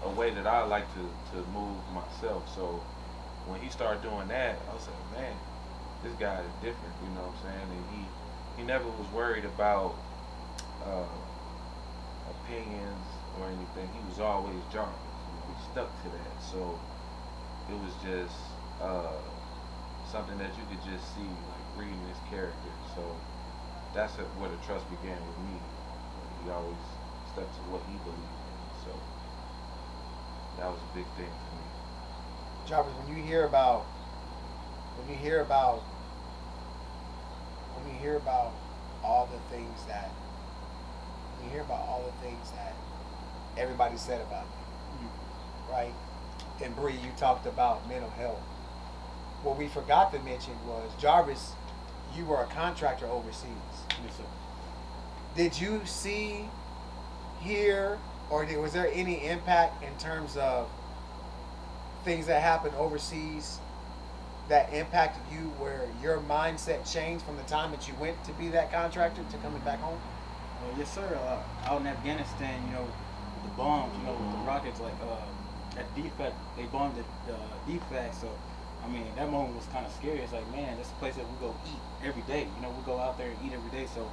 [SPEAKER 3] a way that I like to move myself. So when he started doing that, I was like, man, this guy is different, you know what I'm saying? And he never was worried about opinions or anything. He was always Jarvis. You know, he stuck to that. So it was just something that you could just see, like reading his character. So that's where the trust began with me. He always stuck to what he believed in. So that was a big thing for me.
[SPEAKER 1] Jarvis, when you hear about all the things that everybody said about you, right? And Bree, you talked about mental health. What we forgot to mention was, Jarvis, you were a contractor overseas.
[SPEAKER 4] Yes, sir.
[SPEAKER 1] Did you see, hear, or was there any impact in terms of things that happened overseas that impacted you, where your mindset changed from the time that you went to be that contractor to coming back home?
[SPEAKER 4] Yes, sir. Out in Afghanistan, you know, with the bombs, you know, with the rockets, like at DFAC, they bombed the DFAC. So, I mean, that moment was kind of scary. It's like, man, that's a place that we go eat every day. You know, we go out there and eat every day. So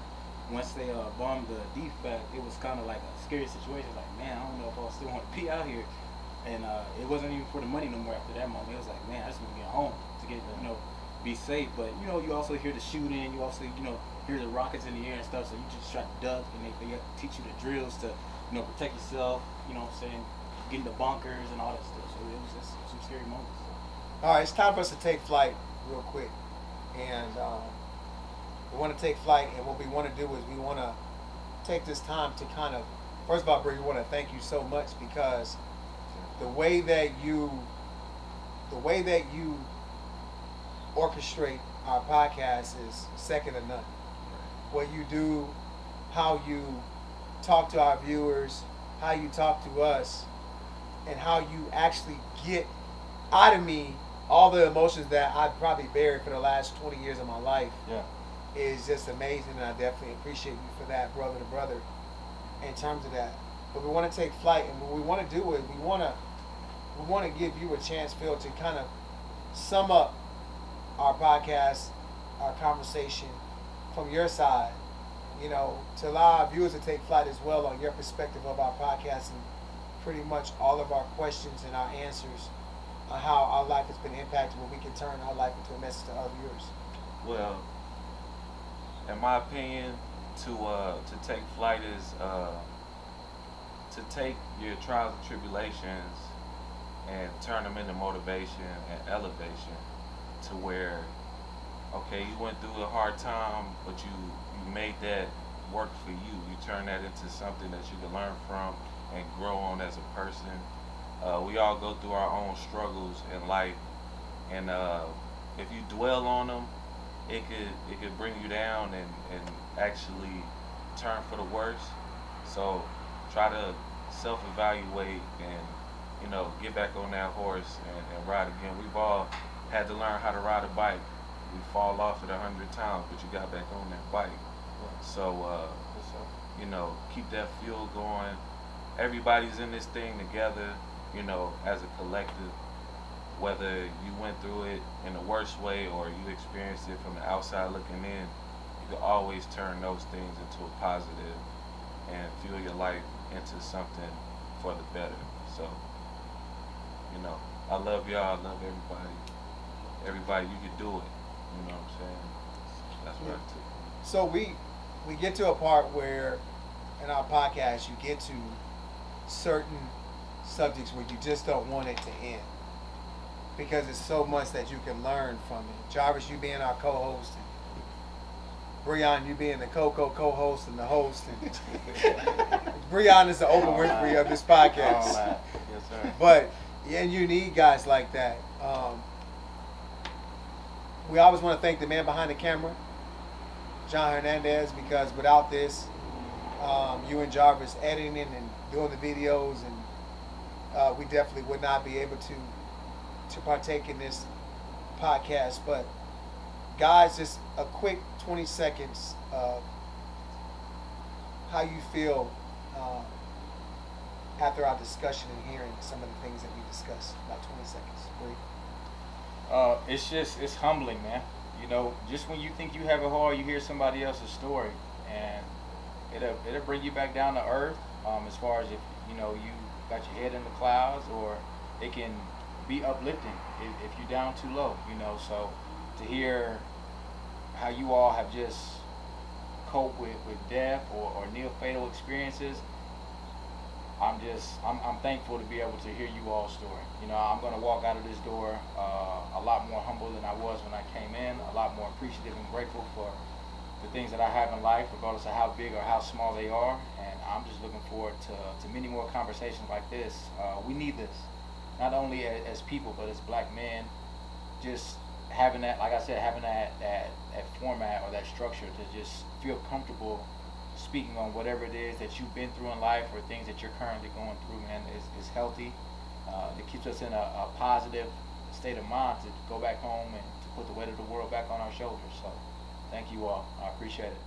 [SPEAKER 4] once they bombed the DFAC, it was kind of like a scary situation. Like, man, I don't know if I still want to be out here. And it wasn't even for the money no more after that moment. It was like, man, I just want to get home to get, you know, be safe. But, you know, you also hear the shooting. You also, you know, hear the rockets in the air and stuff. So you just try to duck, and they teach you the drills to, you know, protect yourself. You know what I'm saying? Getting the bunkers and all that stuff. So it was just some scary moments.
[SPEAKER 1] All right, it's time for us to take flight real quick. And we want to take flight, and what we want to do is we want to take this time to kind of, first of all, Bree, we want to thank you so much, because the way that you orchestrate our podcast is second to none. What you do, how you talk to our viewers, how you talk to us, and how you actually get out of me all the emotions that I've probably buried for the last 20 years of my life
[SPEAKER 2] Yeah.
[SPEAKER 1] is just amazing, and I definitely appreciate you for that, brother to brother, in terms of that. But we want to take flight, and what we want to do is we want to give you a chance, Phil, to kind of sum up our podcast, our conversation from your side, you know, to allow our viewers to take flight as well on your perspective of our podcast and pretty much all of our questions and our answers on how our life has been impacted, where we can turn our life into a message to our viewers.
[SPEAKER 3] Well, in my opinion, to take flight is to take your trials and tribulations and turn them into motivation and elevation, to where, okay, you went through a hard time, but you made that work for you. You turn that into something that you can learn from and grow on as a person. We all go through our own struggles in life, and if you dwell on them, it could bring you down and actually turn for the worse. So try to self-evaluate and, you know, get back on that horse and ride again. We've all had to learn how to ride a bike. We fall off it 100 times, but you got back on that bike. So you know, keep that fuel going. Everybody's in this thing together, you know, as a collective. Whether you went through it in the worst way or you experienced it from the outside looking in, you can always turn those things into a positive and fuel your life into something for the better. So, you know, I love y'all. I love everybody. Everybody, you can do it. You know what I'm saying? That's what I took.
[SPEAKER 1] So we get to a part where in our podcast you get to certain subjects where you just don't want it to end, because it's so much that you can learn from it. Jarvis, you being our co-host, and Breonn, you being the co-host and the host, and Breonn is the Oprah Winfrey of this podcast.
[SPEAKER 2] Yes, sir.
[SPEAKER 1] But and you need guys like that. We always want to thank the man behind the camera, John Hernandez, because without this, you and Jarvis editing and doing the videos, and we definitely would not be able to partake in this podcast. But guys, just a quick 20 seconds of how you feel after our discussion and hearing some of the things that we discussed. About 20 seconds. Bree.
[SPEAKER 2] It's humbling, man. You know, just when you think you have it hard, you hear somebody else's story, and it'll bring you back down to earth. As far as if you know you got your head in the clouds, or it can be uplifting if you're down too low. You know, so to hear how you all have just coped with death or near fatal experiences, I'm thankful to be able to hear you all's story. You know, I'm gonna walk out of this door a lot more humble than I was when I came in, a lot more appreciative and grateful for the things that I have in life, regardless of how big or how small they are. And I'm just looking forward to many more conversations like this. We need this, not only as people, but as black men. Just having that, like I said, having that format or that structure to just feel comfortable speaking on whatever it is that you've been through in life or things that you're currently going through, man, is healthy. It keeps us in a positive state of mind to go back home and to put the weight of the world back on our shoulders. So thank you all. I appreciate it.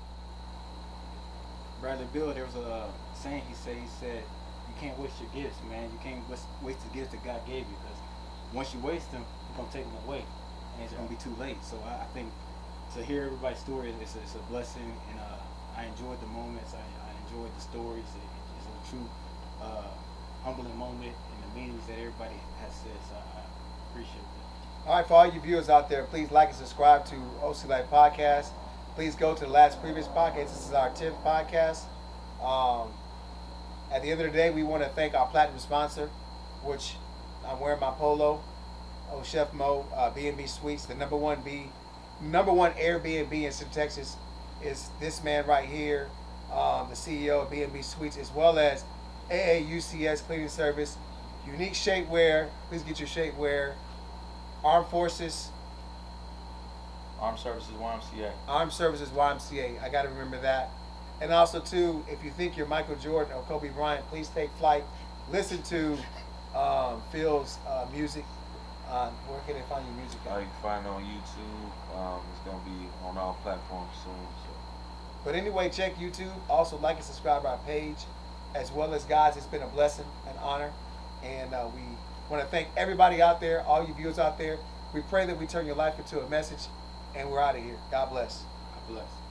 [SPEAKER 4] Brother Bill, there was a saying he said, you can't waste your gifts, man. You can't waste the gifts that God gave you, because once you waste them, you're going to take them away, and it's going to be too late. So I think to hear everybody's story, it's a blessing, and I enjoyed the moments. I enjoyed the stories. It's a true humbling moment in the meetings that everybody has said, so I appreciate that.
[SPEAKER 1] All right, for all you viewers out there, please like and subscribe to OC Life Podcast. Please go to the last previous podcast. This is our 10th podcast. At the end of the day, we want to thank our platinum sponsor, which I'm wearing my polo. Oh, Chef Mo, BNB-SUITES, the number one Airbnb in Central Texas is this man right here, the CEO of BNB-SUITES, as well as AAUCS Cleaning Service, Unique.shapewear. Please get your shapewear. Armed Services
[SPEAKER 2] YMCA.
[SPEAKER 1] Armed Services YMCA. I got to remember that. And also, too, if you think you're Michael Jordan or Kobe Bryant, please take flight. Listen to Phil's music. Where can they find your music at?
[SPEAKER 3] You can find it on YouTube. It's gonna be on all platforms soon. So.
[SPEAKER 1] But anyway, check YouTube. Also, like and subscribe to our page. As well as, guys, it's been a blessing, an honor. And we want to thank everybody out there, all you viewers out there. We pray that we turn your life into a message. And we're out of here. God bless.
[SPEAKER 4] God bless.